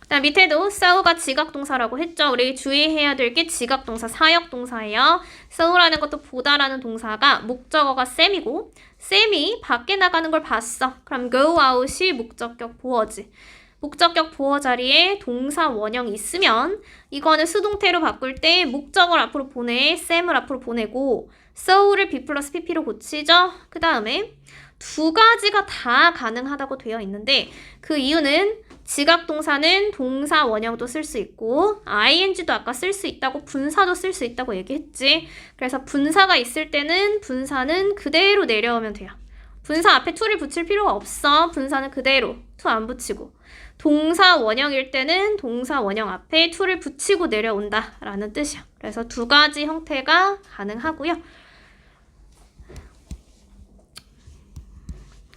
그다음 밑에도 so가 지각동사라고 했죠. 우리 주의해야 될 게 지각동사, 사역동사예요. so라는 것도 보다라는 동사가 목적어가 쌤이고 쌤이 밖에 나가는 걸 봤어. 그럼 go out이 목적격 보어지. 목적격 보어 자리에 동사 원형이 있으면 이거는 수동태로 바꿀 때 목적어를 앞으로 보내, 쌤을 앞으로 보내고 so를 be 플러스 pp로 고치죠. 그 다음에 두 가지가 다 가능하다고 되어 있는데 그 이유는 지각동사는 동사 원형도 쓸 수 있고 ing도 아까 쓸 수 있다고 분사도 쓸 수 있다고 얘기했지. 그래서 분사가 있을 때는 분사는 그대로 내려오면 돼요. 분사 앞에 to를 붙일 필요가 없어. 분사는 그대로 to 안 붙이고 동사 원형일 때는 동사 원형 앞에 to를 붙이고 내려온다 라는 뜻이야. 그래서 두 가지 형태가 가능하고요.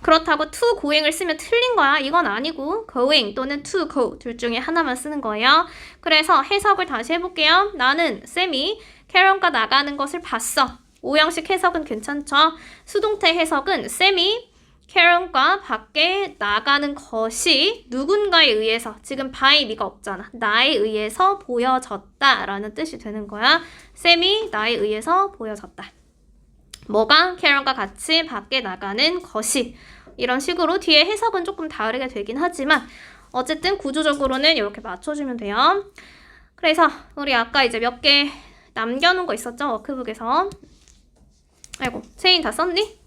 그렇다고 to going을 쓰면 틀린 거야. 이건 아니고 going 또는 to go 둘 중에 하나만 쓰는 거예요. 그래서 해석을 다시 해볼게요. 나는 쌤이 캐런과 나가는 것을 봤어. 오형식 해석은 괜찮죠? 수동태 해석은 쌤이 캐런과 밖에 나가는 것이 누군가에 의해서 지금 by me가 없잖아. 나에 의해서 보여졌다 라는 뜻이 되는 거야. 쌤이 나에 의해서 보여졌다. 뭐가? 캐런과 같이 밖에 나가는 것이. 이런 식으로 뒤에 해석은 조금 다르게 되긴 하지만 어쨌든 구조적으로는 이렇게 맞춰주면 돼요. 그래서 우리 아까 이제 몇 개 남겨놓은 거 있었죠? 워크북에서. 아이고, 채인 다 썼니?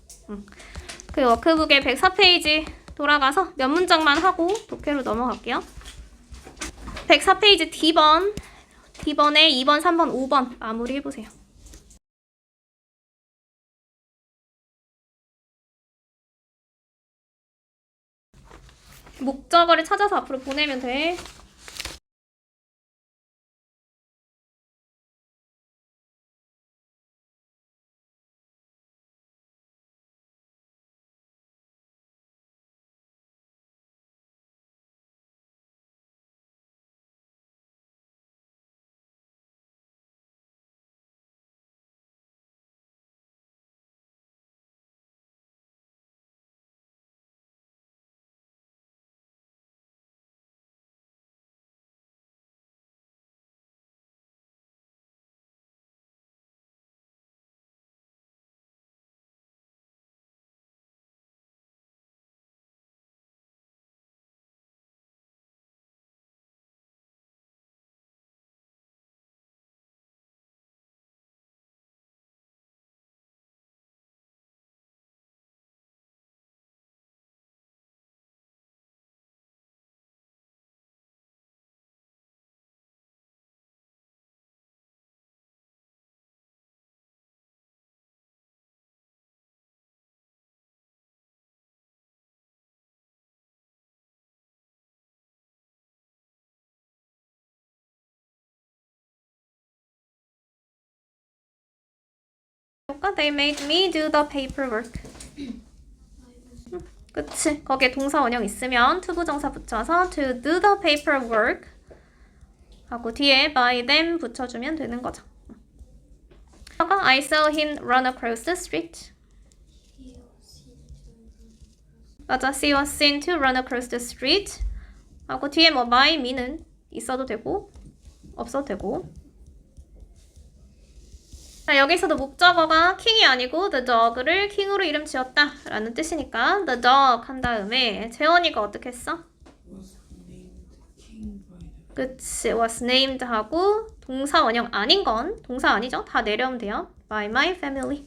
그 워크북의 104페이지 돌아가서 몇 문장만 하고 독해로 넘어갈게요. 104페이지 D번에 2번, 3번, 5번 마무리 해보세요. 목적어를 찾아서 앞으로 보내면 돼. They made me do the paperwork. 그치? 거기에 동사 원형 있으면 투부정사 붙여서 to do the paperwork 하고 뒤에 by them 붙여주면 되는 거죠. I saw him run across the street. 맞아, she was seen to run across the street 하고 뒤에 뭐 by me는 있어도 되고 없어도 되고. 자, 여기서도 목적어가 king이 아니고 the dog를 king으로 이름 지었다 라는 뜻이니까 the dog 한 다음에 재원이가 어떻게 했어? Was named king by the 그치, was named 하고 동사 원형 아닌 건 동사 아니죠? 다 내려오면 돼요. by my family.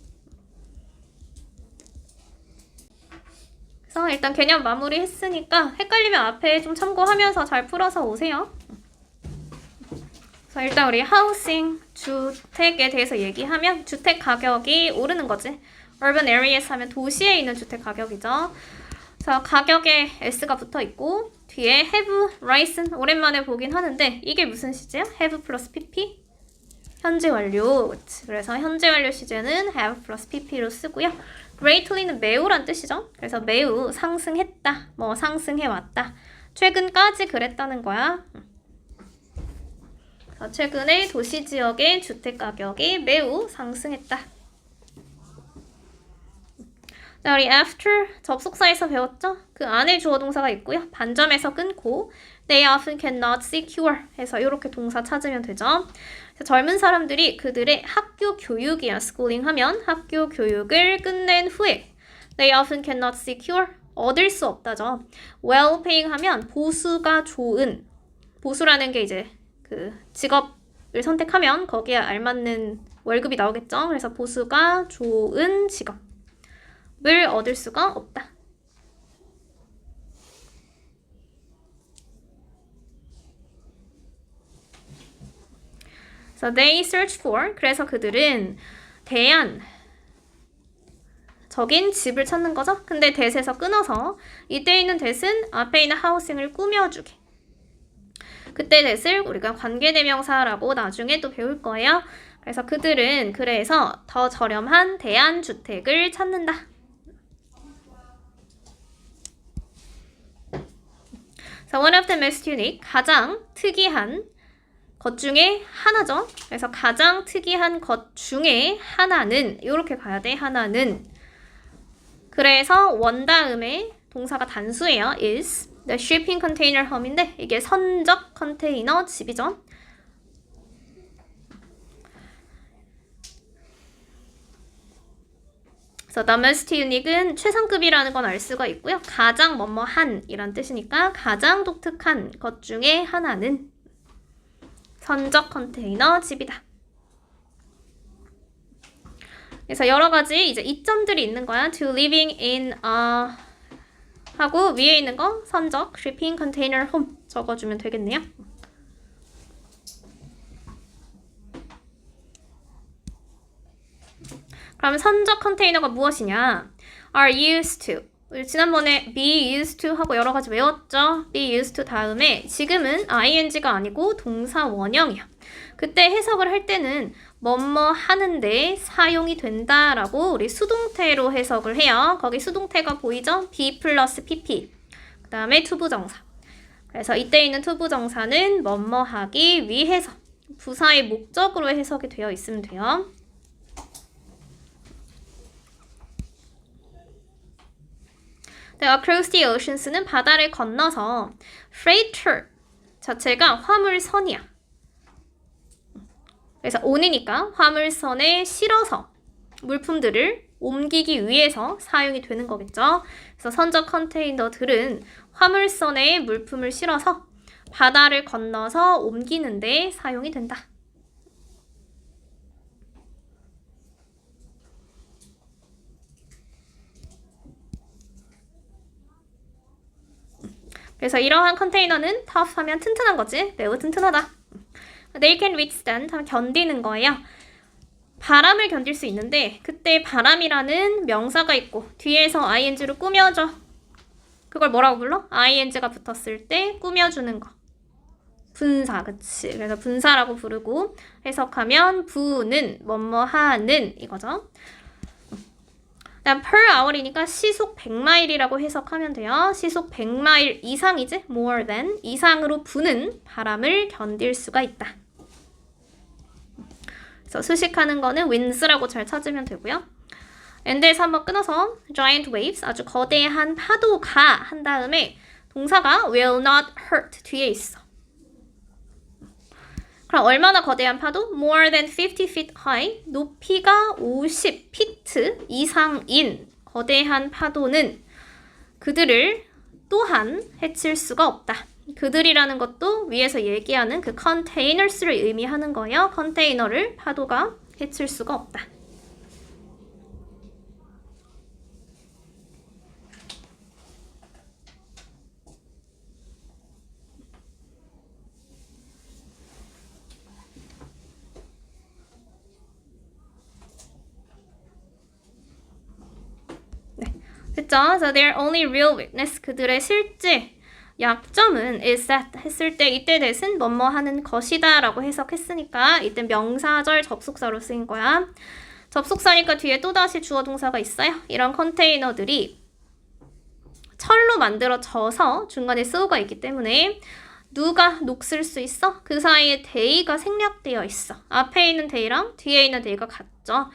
그래서 일단 개념 마무리 했으니까 헷갈리면 앞에 좀 참고하면서 잘 풀어서 오세요. 자, 일단 우리 하우싱, 주택에 대해서 얘기하면 주택 가격이 오르는 거지. urban areas 하면 도시에 있는 주택 가격이죠. 자, 가격에 s가 붙어 있고 뒤에 have, risen 오랜만에 보긴 하는데 이게 무슨 시제야? have 플러스 pp? 현재 완료. 그치? 그래서 현재 완료 시제는 have 플러스 pp로 쓰고요. greatly는 매우란 뜻이죠. 그래서 매우 상승했다, 뭐 상승해왔다. 최근까지 그랬다는 거야. 최근에 도시 지역의 주택 가격이 매우 상승했다. 우리 after 접속사에서 배웠죠? 그 안에 주어 동사가 있고요. 반점에서 끊고 they often cannot secure 해서 이렇게 동사 찾으면 되죠. 젊은 사람들이 그들의 학교 교육이야 schooling 하면 학교 교육을 끝낸 후에 they often cannot secure 얻을 수 없다죠. well paying 하면 보수가 좋은 보수라는 게 이제 그 직업을 선택하면 거기에 알맞는 월급이 나오겠죠. 그래서 보수가 좋은 직업을 얻을 수가 없다. So they search for 그래서 그들은 적인 집을 찾는 거죠. 근데 that에서 끊어서 이때 있는 that은 앞에 있는 housing을 꾸며주게. 그때 that을 우리가 관계대명사라고 나중에 또 배울 거예요. 그래서 그들은 그래서 더 저렴한 대안주택을 찾는다. So one of the most unique, 가장 특이한 것 중에 하나죠. 그래서 가장 특이한 것 중에 하나는 이렇게 가야 돼. 하나는 그래서 원 다음에 동사가 단수예요. is the shipping container home인데 이게 선적 컨테이너 집이죠. 그래서 the most unique은 최상급이라는 건 알 수가 있고요. 가장 뭐뭐한 이란 뜻이니까 가장 독특한 것 중에 하나는 선적 컨테이너 집이다. 그래서 여러 가지 이제 이점들이 있는 거야. To living in a 하고 위에 있는 거 선적 shipping container home 적어주면 되겠네요. 그럼 선적 컨테이너가 무엇이냐? are used to. 우리 지난번에 be used to 하고 여러 가지 외웠죠? be used to 다음에 지금은 ing가 아니고 동사 원형이야. 그때 해석을 할 때는 뭐뭐 하는데 사용이 된다라고 우리 수동태로 해석을 해요. 거기 수동태가 보이죠? be 플러스 pp. 그 다음에 투부정사. 그래서 이때 있는 투부정사는 뭐뭐 하기 위해서 부사의 목적으로 해석이 되어 있으면 돼요. across the oceans는 바다를 건너서 freighter 자체가 화물선이야. 그래서 on이니까 화물선에 실어서 물품들을 옮기기 위해서 사용이 되는 거겠죠. 그래서 선적 컨테이너들은 화물선에 물품을 실어서 바다를 건너서 옮기는데 사용이 된다. 그래서 이러한 컨테이너는 tough 하면 튼튼한 거지. 매우 튼튼하다. They can withstand 하면 견디는 거예요. 바람을 견딜 수 있는데 그때 바람이라는 명사가 있고 뒤에서 ing로 꾸며줘. 그걸 뭐라고 불러? ing가 붙었을 때 꾸며주는 거. 분사, 그치. 그래서 분사라고 부르고 해석하면 부는 뭐뭐 하는 이거죠. 일단 per hour이니까 시속 100마일이라고 해석하면 돼요. 시속 100마일 이상이지? more than 이상으로 부는 바람을 견딜 수가 있다. 그래서 수식하는 거는 winds라고 잘 찾으면 되고요. and에서 한번 끊어서 giant waves 아주 거대한 파도가 한 다음에 동사가 will not hurt 뒤에 있어. 그럼 얼마나 거대한 파도? More than 50 feet high. 높이가 50피트 이상인 거대한 파도는 그들을 또한 해칠 수가 없다. 그들이라는 것도 위에서 얘기하는 그 containers를 의미하는 거예요. 컨테이너를 파도가 해칠 수가 없다. 됐죠? So their only real weakness 그들의 실제 약점은 is that 했을 때 이때 that은 뭐뭐 하는 것이다 라고 해석했으니까 이때 명사절 접속사로 쓰인 거야. 접속사니까 뒤에 또다시 주어 동사가 있어요. 이런 컨테이너들이 철로 만들어져서 중간에 수가 있기 때문에 누가 녹슬 수 있어? 그 사이에 they가 생략되어 있어. 앞에 있는 they랑 뒤에 있는 they가 같죠.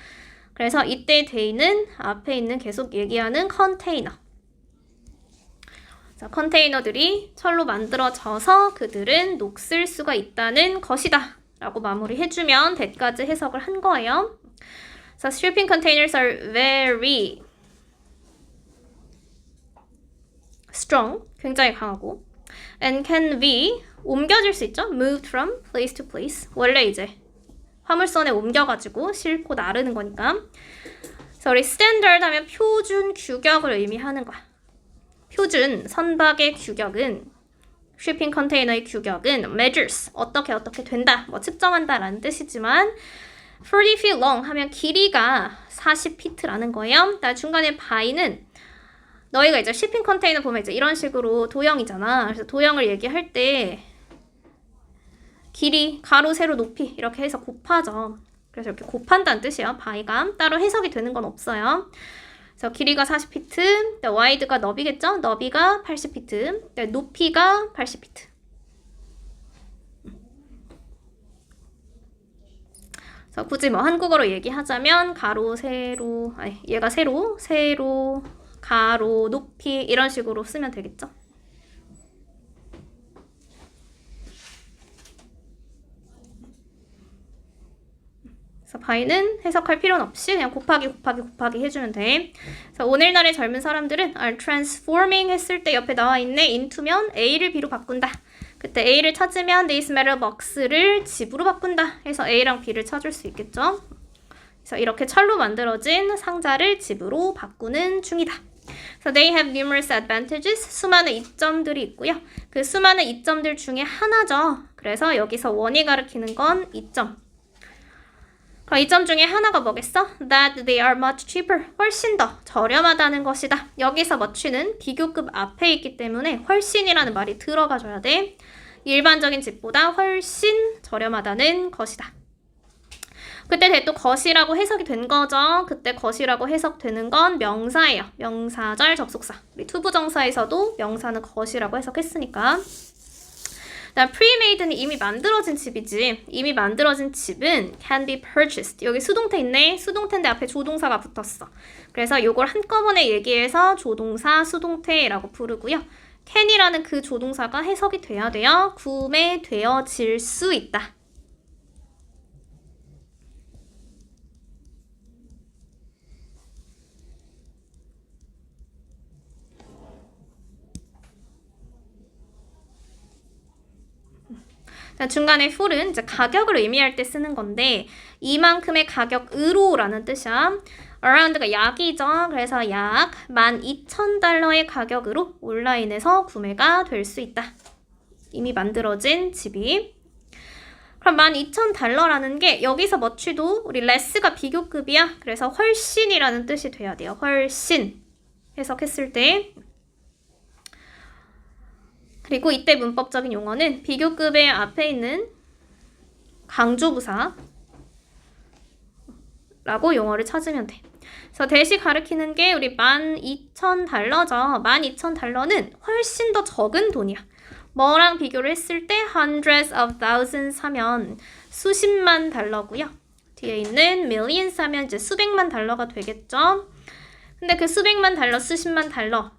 그래서 이때 they는 앞에 있는 계속 얘기하는 컨테이너. 자, 컨테이너들이 철로 만들어져서 그들은 녹슬 수가 있다는 것이다 라고 마무리해주면 that까지 해석을 한 거예요. So shipping containers are very strong, 굉장히 강하고 and can be, 옮겨질 수 있죠. moved from place to place. 원래 이제 화물선에 옮겨가지고 싣고 나르는 거니까. 그래서 우리 standard 하면 표준 규격을 의미하는 거야. 표준, 선박의 규격은, shipping container의 규격은 measures, 어떻게 된다, 뭐 측정한다 라는 뜻이지만 40 feet long 하면 길이가 40피트라는 거예요. 중간에 by는 너희가 이제 shipping container 보면 이제 이런 식으로 도형이잖아. 그래서 도형을 얘기할 때 길이, 가로, 세로, 높이 이렇게 해서 곱하죠. 그래서 이렇게 곱한다는 뜻이에요. by가 따로 해석이 되는 건 없어요. 그래서 길이가 40피트, wide가 너비겠죠? 너비가 80피트, 높이가 80피트. 그래서 굳이 뭐 한국어로 얘기하자면 가로, 세로, 아니 얘가 세로, 가로, 높이 이런 식으로 쓰면 되겠죠? 그래서 by는 해석할 필요는 없이 그냥 곱하기 해주면 돼. 그래서 오늘날의 젊은 사람들은 are transforming 했을 때 옆에 나와 있네 into면 A를 B로 바꾼다. 그때 A를 찾으면 this metal box를 집으로 바꾼다. 해서 A랑 B를 찾을 수 있겠죠. 그래서 이렇게 철로 만들어진 상자를 집으로 바꾸는 중이다. So they have numerous advantages. 수많은 이점들이 있고요. 그 수많은 이점들 중에 하나죠. 그래서 여기서 원이 가리키는 건 이점. 그럼 이점 중에 하나가 뭐겠어? That they are much cheaper. 훨씬 더 저렴하다는 것이다. 여기서 much는 비교급 앞에 있기 때문에 훨씬이라는 말이 들어가줘야 돼. 일반적인 집보다 훨씬 저렴하다는 것이다. 그때 또 것이라고 해석이 된 거죠. 그때 것이라고 해석되는 건 명사예요. 명사절 접속사. 우리 투부정사에서도 명사는 것이라고 해석했으니까. pre-made는 이미 만들어진 집이지. 이미 만들어진 집은 can be purchased. 여기 수동태 있네. 수동태인데 앞에 조동사가 붙었어. 그래서 요걸 한꺼번에 얘기해서 조동사 수동태라고 부르고요. can이라는 그 조동사가 해석이 돼야 돼요. 구매되어질 수 있다. 중간에 full은 이제 가격을 의미할 때 쓰는 건데 이만큼의 가격으로라는 뜻이야. around가 약이죠. 그래서 약 12,000달러의 가격으로 온라인에서 구매가 될 수 있다. 이미 만들어진 집이. 그럼 12,000달러라는 게 여기서 much도 우리 less가 비교급이야. 그래서 훨씬이라는 뜻이 돼야 돼요. 훨씬 해석했을 때. 그리고 이때 문법적인 용어는 비교급의 앞에 있는 강조부사 라고 용어를 찾으면 돼. 그래서 대시 가리키는 게 우리 12,000달러죠. 12,000달러는 훨씬 더 적은 돈이야. 뭐랑 비교를 했을 때 hundreds of thousands 하면 수십만 달러고요. 뒤에 있는 millions 하면 이제 수백만 달러가 되겠죠. 근데 그 수백만 달러, 수십만 달러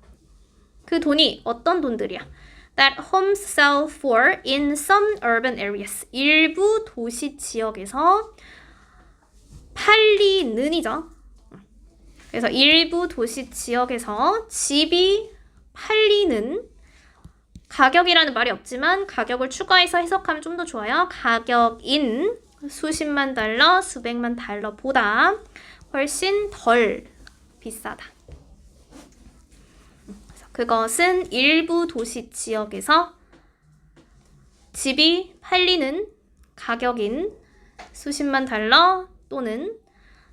그 돈이 어떤 돈들이야? That homes sell for in some urban areas. 일부 도시 지역에서 팔리는이죠. 그래서 일부 도시 지역에서 집이 팔리는 가격이라는 말이 없지만 가격을 추가해서 해석하면 좀 더 좋아요. 가격인 수십만 달러, 수백만 달러보다 훨씬 덜 비싸다. 그것은 일부 도시 지역에서 집이 팔리는 가격인 수십만 달러 또는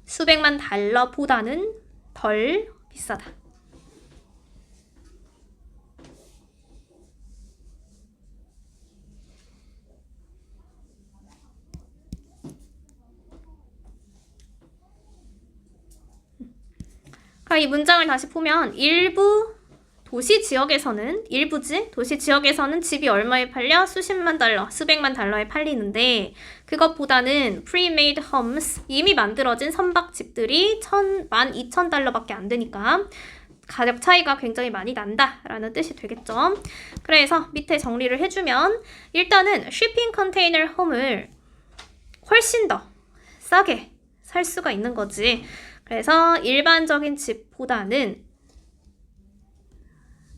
수백만 달러보다는 덜 비싸다. 이 문장을 다시 보면 일부 도시 지역에서는 일부지 도시 지역에서는 집이 얼마에 팔려? 수십만 달러, 수백만 달러에 팔리는데 그것보다는 pre-made homes 이미 만들어진 선박집들이 12,000달러밖에 안 되니까 가격 차이가 굉장히 많이 난다라는 뜻이 되겠죠. 그래서 밑에 정리를 해주면 일단은 shipping container home을 훨씬 더 싸게 살 수가 있는 거지. 그래서 일반적인 집보다는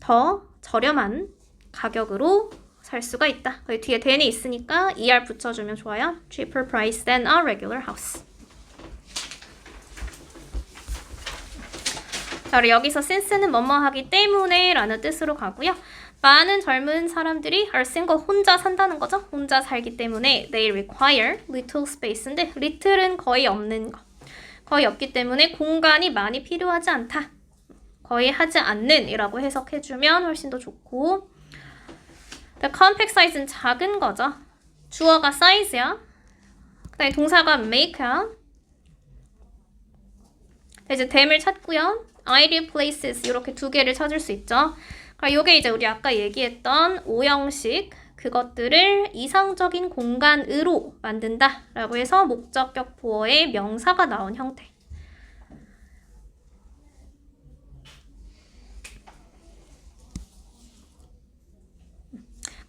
더 저렴한 가격으로 살 수가 있다. 거기 뒤에 than이 있으니까 er 붙여주면 좋아요. cheaper price than a regular house. 자, 그리고 여기서 since는 뭐뭐 하기 때문에 라는 뜻으로 가고요. 많은 젊은 사람들이 are single, 혼자 산다는 거죠. 혼자 살기 때문에 they require little space인데 little은 거의 없는 거. 거의 없기 때문에 공간이 많이 필요하지 않다. 거의 하지 않는 이라고 해석해주면 훨씬 더 좋고 the compact size는 작은 거죠. 주어가 size야. 그 다음에 동사가 make야. 이제 them을 찾고요. ideal places 이렇게 두 개를 찾을 수 있죠. 그럼 요게 이제 우리 아까 얘기했던 오형식 그것들을 이상적인 공간으로 만든다 라고 해서 목적격 보어의 명사가 나온 형태.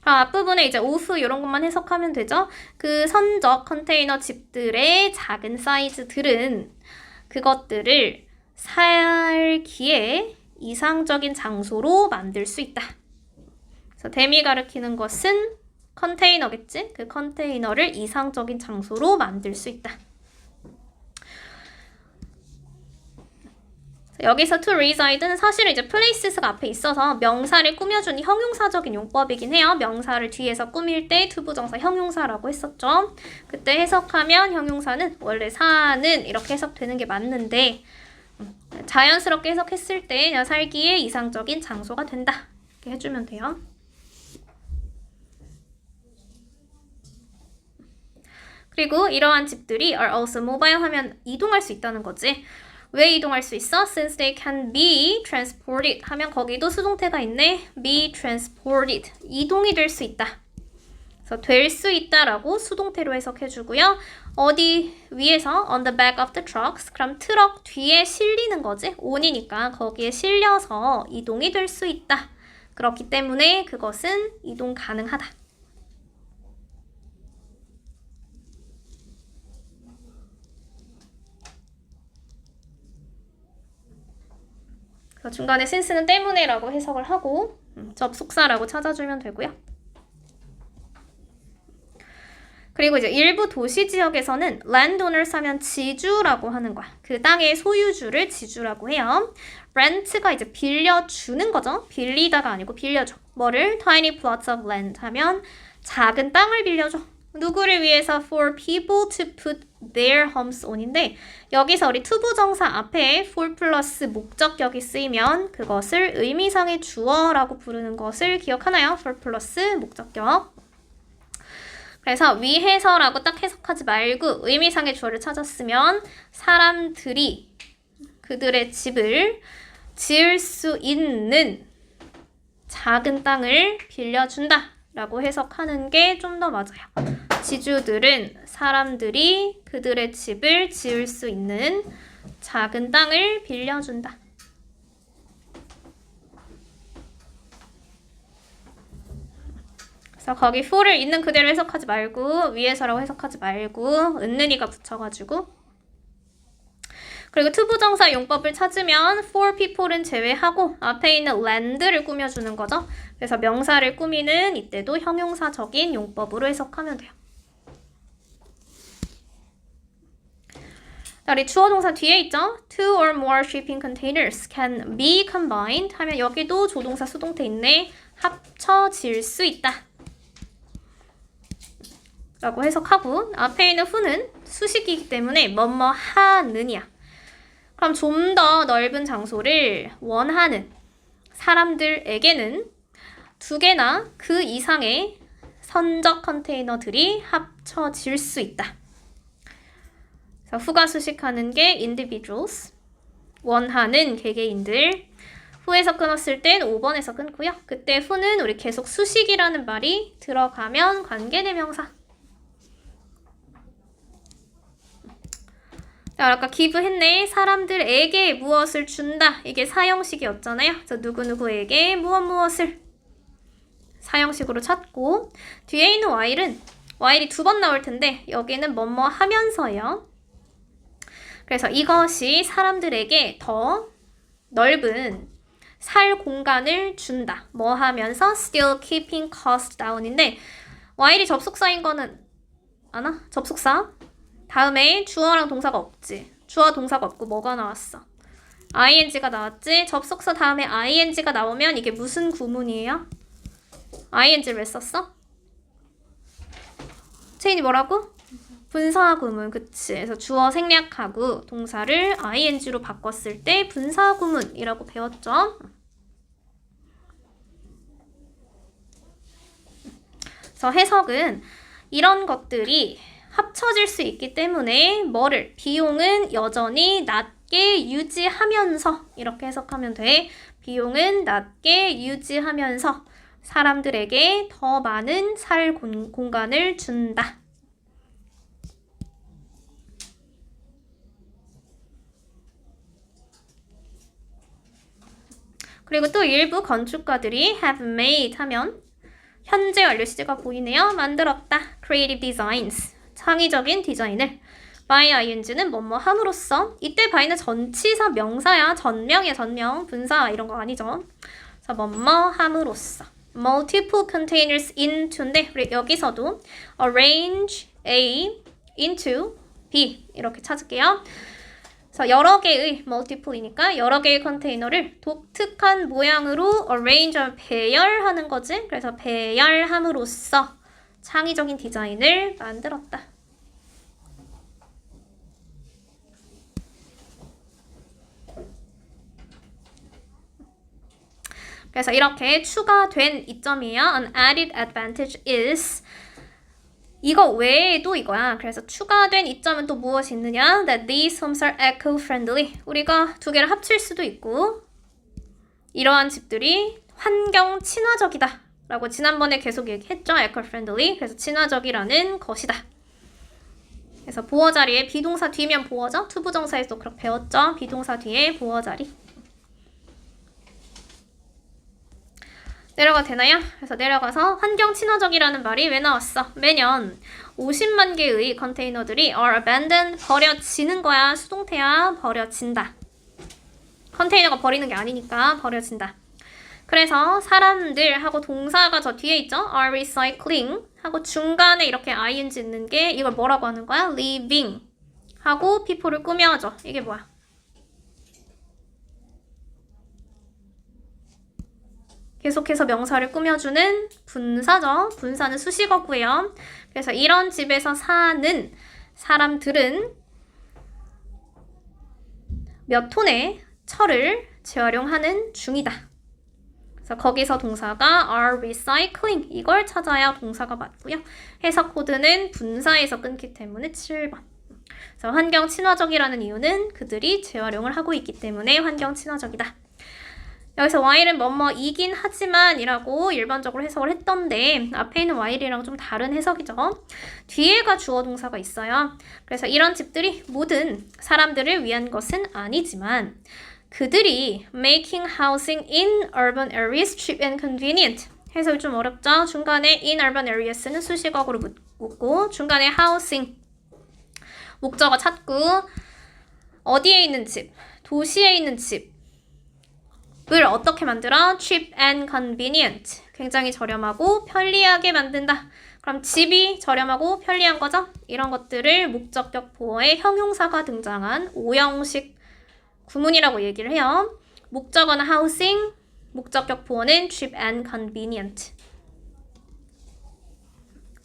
그럼 앞부분에 이제 of 이런 것만 해석하면 되죠. 그 선적 컨테이너 집들의 작은 사이즈들은 그것들을 살기에 이상적인 장소로 만들 수 있다. 그래서 댐이 가리키는 것은 컨테이너겠지? 그 컨테이너를 이상적인 장소로 만들 수 있다. 여기서 to reside는 사실은 이제 places가 앞에 있어서 명사를 꾸며주는 형용사적인 용법이긴 해요. 명사를 뒤에서 꾸밀 때 투부정사 형용사라고 했었죠. 그때 해석하면 형용사는 원래 사는 이렇게 해석되는 게 맞는데 자연스럽게 해석했을 때 그냥 살기에 이상적인 장소가 된다. 이렇게 해주면 돼요. 그리고 이러한 집들이 are also mobile 하면 이동할 수 있다는 거지. 왜 이동할 수 있어? Since they can be transported 하면 거기도 수동태가 있네. be transported. 이동이 될 수 있다. 그래서 될 수 있다라고 수동태로 해석해주고요. 어디 위에서 on the back of the trucks. 그럼 트럭 뒤에 실리는 거지. on이니까 거기에 실려서 이동이 될 수 있다. 그렇기 때문에 그것은 이동 가능하다. 중간에 since는 때문에라고 해석을 하고 접속사라고 찾아주면 되고요. 그리고 이제 일부 도시 지역에서는 landowners 하면 지주라고 하는 거야. 그 땅의 소유주를 지주라고 해요. rent가 이제 빌려주는 거죠. 빌리다가 아니고 빌려줘. 뭐를? tiny plots of land 하면 작은 땅을 빌려줘. 누구를 위해서? for people to put their homes on인데 여기서 우리 투부정사 앞에 for 플러스 목적격이 쓰이면 그것을 의미상의 주어라고 부르는 것을 기억하나요? for 플러스 목적격. 그래서 위해서라고 딱 해석하지 말고 의미상의 주어를 찾았으면 사람들이 그들의 집을 지을 수 있는 작은 땅을 빌려준다 라고 해석하는 게 좀 더 맞아요. 지주들은 사람들이 그들의 집을 지을 수 있는 작은 땅을 빌려준다. 그래서 거기 for를 있는 그대로 해석하지 말고 위에서라고 해석하지 말고 은는이가 붙여가지고 그리고 투부정사 용법을 찾으면 for people은 제외하고 앞에 있는 land를 꾸며주는 거죠. 그래서 명사를 꾸미는 이때도 형용사적인 용법으로 해석하면 돼요. 우리 주어 동사 뒤에 있죠? Two or more shipping containers can be combined 하면 여기도 조동사 수동태 있네. 합쳐질 수 있다. 라고 해석하고 앞에 있는 who는 수식이기 때문에 뭐뭐 하는이야. 그럼 좀 더 넓은 장소를 원하는 사람들에게는 두 개나 그 이상의 선적 컨테이너들이 합쳐질 수 있다. who가 수식하는 게 individuals, 원하는 개개인들, who에서 끊었을 땐 5번에서 끊고요. 그때 who는 우리 계속 수식이라는 말이 들어가면 관계대명사. 자, 아까 give 했네. 사람들에게 무엇을 준다. 이게 사형식이었잖아요. 그래서 누구누구에게 무엇을 사형식으로 찾고, 뒤에 있는 while이 2번 나올 텐데 여기는 뭐뭐 하면서요. 그래서 이것이 사람들에게 더 넓은 살 공간을 준다. 뭐 하면서 still keeping cost down인데 while이 접속사인 거는 아나? 접속사. 다음에 주어랑 동사가 없지. 주어 동사가 없고 뭐가 나왔어? ing가 나왔지. 접속사 다음에 ing가 나오면 이게 무슨 구문이에요? ing를 왜 썼어? 체인이 뭐라고? 분사구문. 그치. 그래서 주어 생략하고 동사를 ing로 바꿨을 때 분사구문이라고 배웠죠. 그래서 해석은 이런 것들이 합쳐질 수 있기 때문에 뭐를? 비용은 여전히 낮게 유지하면서 이렇게 해석하면 돼. 비용은 낮게 유지하면서 사람들에게 더 많은 살 공간을 준다. 그리고 또 일부 건축가들이 have made 하면 현재 완료 시제가 보이네요. 만들었다. creative designs. 창의적인 디자인을. by ing는 뭐뭐 함으로써. 이때 by는 전치사 명사야. 전명이야, 전명. 분사 이런 거 아니죠. 그래서 뭐뭐 함으로써. multiple containers into인데 우리 여기서도 arrange A into B 이렇게 찾을게요. 그래서 여러 개의 multiple이니까 여러 개의 컨테이너를 독특한 모양으로 arrange, 배열하는 거지. 그래서 배열함으로써 창의적인 디자인을 만들었다. 그래서 이렇게 추가된 이점이에요. An added advantage is 이거 외에도 이거야. 그래서 추가된 이점은 또 무엇이 있느냐? That these homes are eco-friendly. 우리가 두 개를 합칠 수도 있고 이러한 집들이 환경 친화적이다 라고 지난번에 계속 얘기했죠. eco-friendly. 그래서 친화적이라는 것이다. 그래서 보어 자리에 비동사 뒤면 보어죠. 투부정사에서 그렇게 배웠죠. 비동사 뒤에 보어 자리. 내려가 되나요? 그래서 내려가서 환경 친화적이라는 말이 왜 나왔어? 매년 50만 개의 컨테이너들이 are abandoned, 버려지는 거야. 수동태야. 버려진다. 컨테이너가 버리는 게 아니니까 버려진다. 그래서 사람들 하고 동사가 저 뒤에 있죠? are recycling 하고 중간에 이렇게 ing 있는 게 이걸 뭐라고 하는 거야? living 하고 people를 꾸며줘. 이게 뭐야? 계속해서 명사를 꾸며주는 분사죠. 분사는 수식어고요. 그래서 이런 집에서 사는 사람들은 몇 톤의 철을 재활용하는 중이다. 그래서 거기서 동사가 are recycling 이걸 찾아야 동사가 맞고요. 해석 코드는 분사에서 끊기 때문에 7번. 그래서 환경 친화적이라는 이유는 그들이 재활용을 하고 있기 때문에 환경 친화적이다. 여기서 while은 뭐뭐이긴 하지만 이라고 일반적으로 해석을 했던데 앞에 있는 while이랑 좀 다른 해석이죠. 뒤에가 주어 동사가 있어요. 그래서 이런 집들이 모든 사람들을 위한 것은 아니지만 그들이 making housing in urban areas cheap and convenient. 해석이 좀 어렵죠. 중간에 in urban areas는 수식어로 묻고 중간에 housing 목적어 찾고 어디에 있는 집, 도시에 있는 집 을 어떻게 만들어? cheap and convenient. 굉장히 저렴하고 편리하게 만든다. 그럼 집이 저렴하고 편리한 거죠? 이런 것들을 목적격 보어에 형용사가 등장한 오형식 구문이라고 얘기를 해요. 목적어는 housing, 목적격 보어는 cheap and convenient.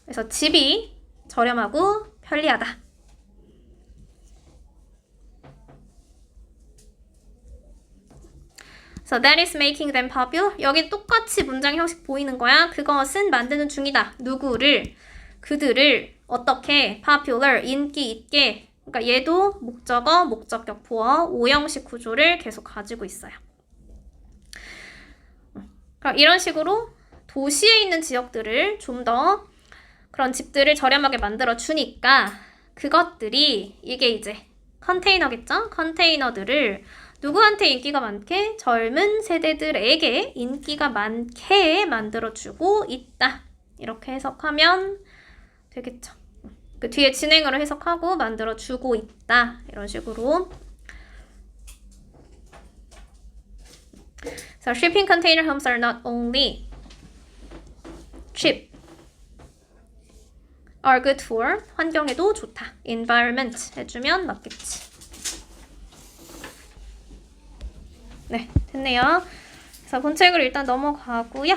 그래서 집이 저렴하고 편리하다. So that is making them popular. 여기 똑같이 문장 형식 보이는 거야. 그것은 만드는 중이다. 누구를, 그들을 어떻게 popular, 인기 있게. 그러니까 얘도 목적어, 목적격 보어, 오형식 구조를 계속 가지고 있어요. 그럼 이런 식으로 도시에 있는 지역들을 좀 더 그런 집들을 저렴하게 만들어 주니까 그것들이 이게 이제 컨테이너겠죠? 컨테이너들을 누구한테 인기가 많게? 젊은 세대들에게 인기가 많게 만들어주고 있다. 이렇게 해석하면 되겠죠. 그 뒤에 진행으로 해석하고 만들어주고 있다. 이런 식으로. So shipping container homes are not only cheap, are good for 환경에도 좋다. environment 해주면 맞겠지. 네, 됐네요. 그래서 본책으로 일단 넘어가고요.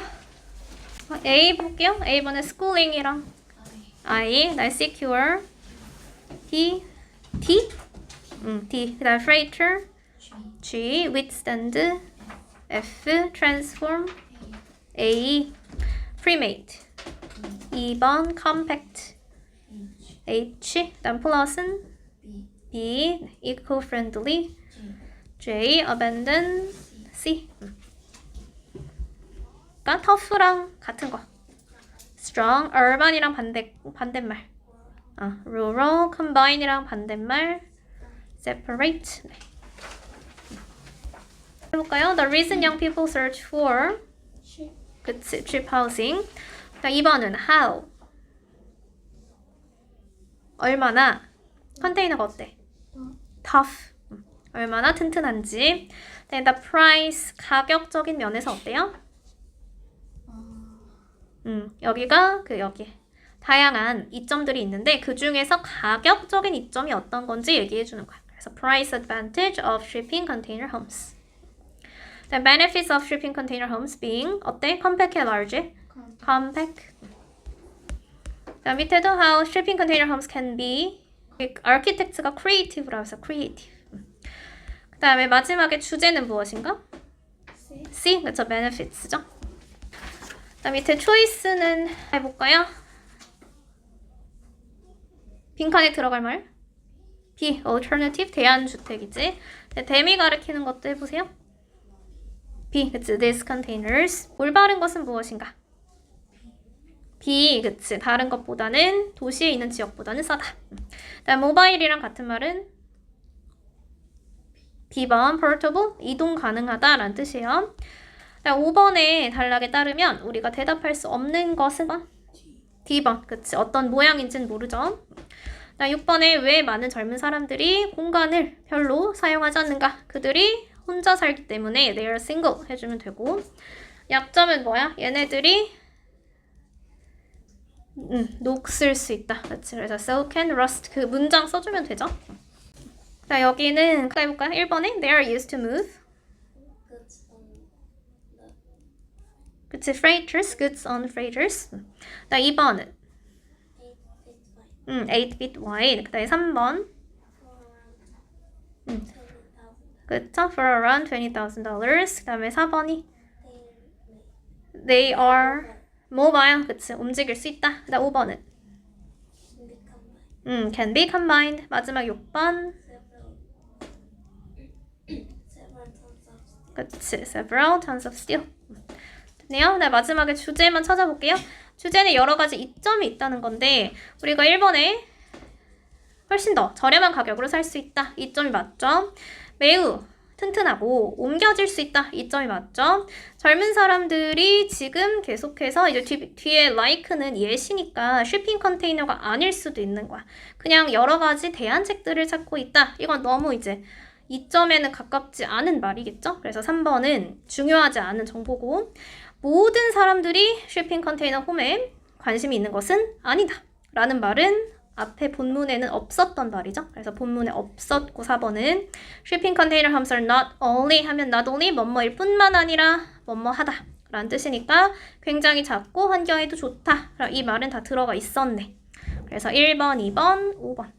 A 볼게요. A번에 schooling이랑 I, 그다음 secure, D, D, D, 그다음 freighter, G, withstand, F, transform, A, premade, 2번 compact, H, 그다음 plus는 B, eco-friendly, J, abandon, C. 그러니까 tough랑 같은 거. strong, urban이랑 반대말. rural, combine이랑 반대말. separate. 네. 해볼까요? The reason young people search for 그치, cheap housing. 자, 2번은 how. 얼마나 컨테이너가 어때? tough. 얼마나 튼튼한지. The price, 가격적인 면에서 어때요? 여기가 여기 다양한 이점들이 있는데 그 중에서 가격적인 이점이 어떤 건지 얘기해 주는 거야. 그래서 price advantage of shipping container homes. The benefits of shipping container homes being 어때? compact, large? compact. 자, 밑에도 how shipping container homes can be architect가 creative라고 해서 creative. 그 다음에 마지막에 주제는 무엇인가? C, 그렇죠. benefits죠. 그 다음 밑에 choice는 해볼까요? 빈칸에 들어갈 말? B, alternative, 대안주택이지. 대미 가리키는 것도 해보세요. B, 그치. these containers. 올바른 것은 무엇인가? B, 그치. 다른 것보다는 도시에 있는 지역보다는 싸다. 그다음 모바일이랑 같은 말은 B번, portable, 이동 가능하다라는 뜻이에요. 5번의 단락에 따르면 우리가 대답할 수 없는 것은 D번, 그치. 어떤 모양인지는 모르죠. 6번에 왜 많은 젊은 사람들이 공간을 별로 사용하지 않는가? 그들이 혼자 살기 때문에 they are single 해주면 되고, 약점은 뭐야? 얘네들이 녹슬 수 있다. 그치. 그래서 so can rust 그 문장 써주면 되죠. 자, 여기는 해볼까요? 1번에 they are used to move. 그치, freighters, goods on freighters. 자, 2번은 8 feet wide. 그 다음에 3번 그쵸? For around $20,000. 그 다음에 4번이 They are mobile. 그치, 움직일 수 있다. 그 다음 5번은 can be combined. 마지막 6번 그치, several tons of steel. 네요. 네, 마지막에 주제만 찾아볼게요. 주제는 여러 가지 이점이 있다는 건데 우리가 1번에 훨씬 더 저렴한 가격으로 살 수 있다. 이점이 맞죠? 매우 튼튼하고 옮겨질 수 있다. 이점이 맞죠? 젊은 사람들이 지금 계속해서 이제 뒤에 like는 예시니까 shipping 컨테이너가 아닐 수도 있는 거야. 그냥 여러 가지 대안책들을 찾고 있다. 이건 너무 이제 이점에는 가깝지 않은 말이겠죠? 그래서 3번은 중요하지 않은 정보고 모든 사람들이 shipping 컨테이너 홈에 관심이 있는 것은 아니다. 라는 말은 앞에 본문에는 없었던 말이죠. 그래서 본문에 없었고 4번은 shipping container homes are not only 하면 not only 뭐뭐일 뿐만 아니라 뭐뭐하다 라는 뜻이니까 굉장히 작고 환경에도 좋다. 이 말은 다 들어가 있었네. 그래서 1번, 2번, 5번.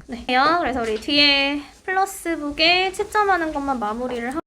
네, 그래서 우리 뒤에 플러스북에 채점하는 것만 마무리를 하고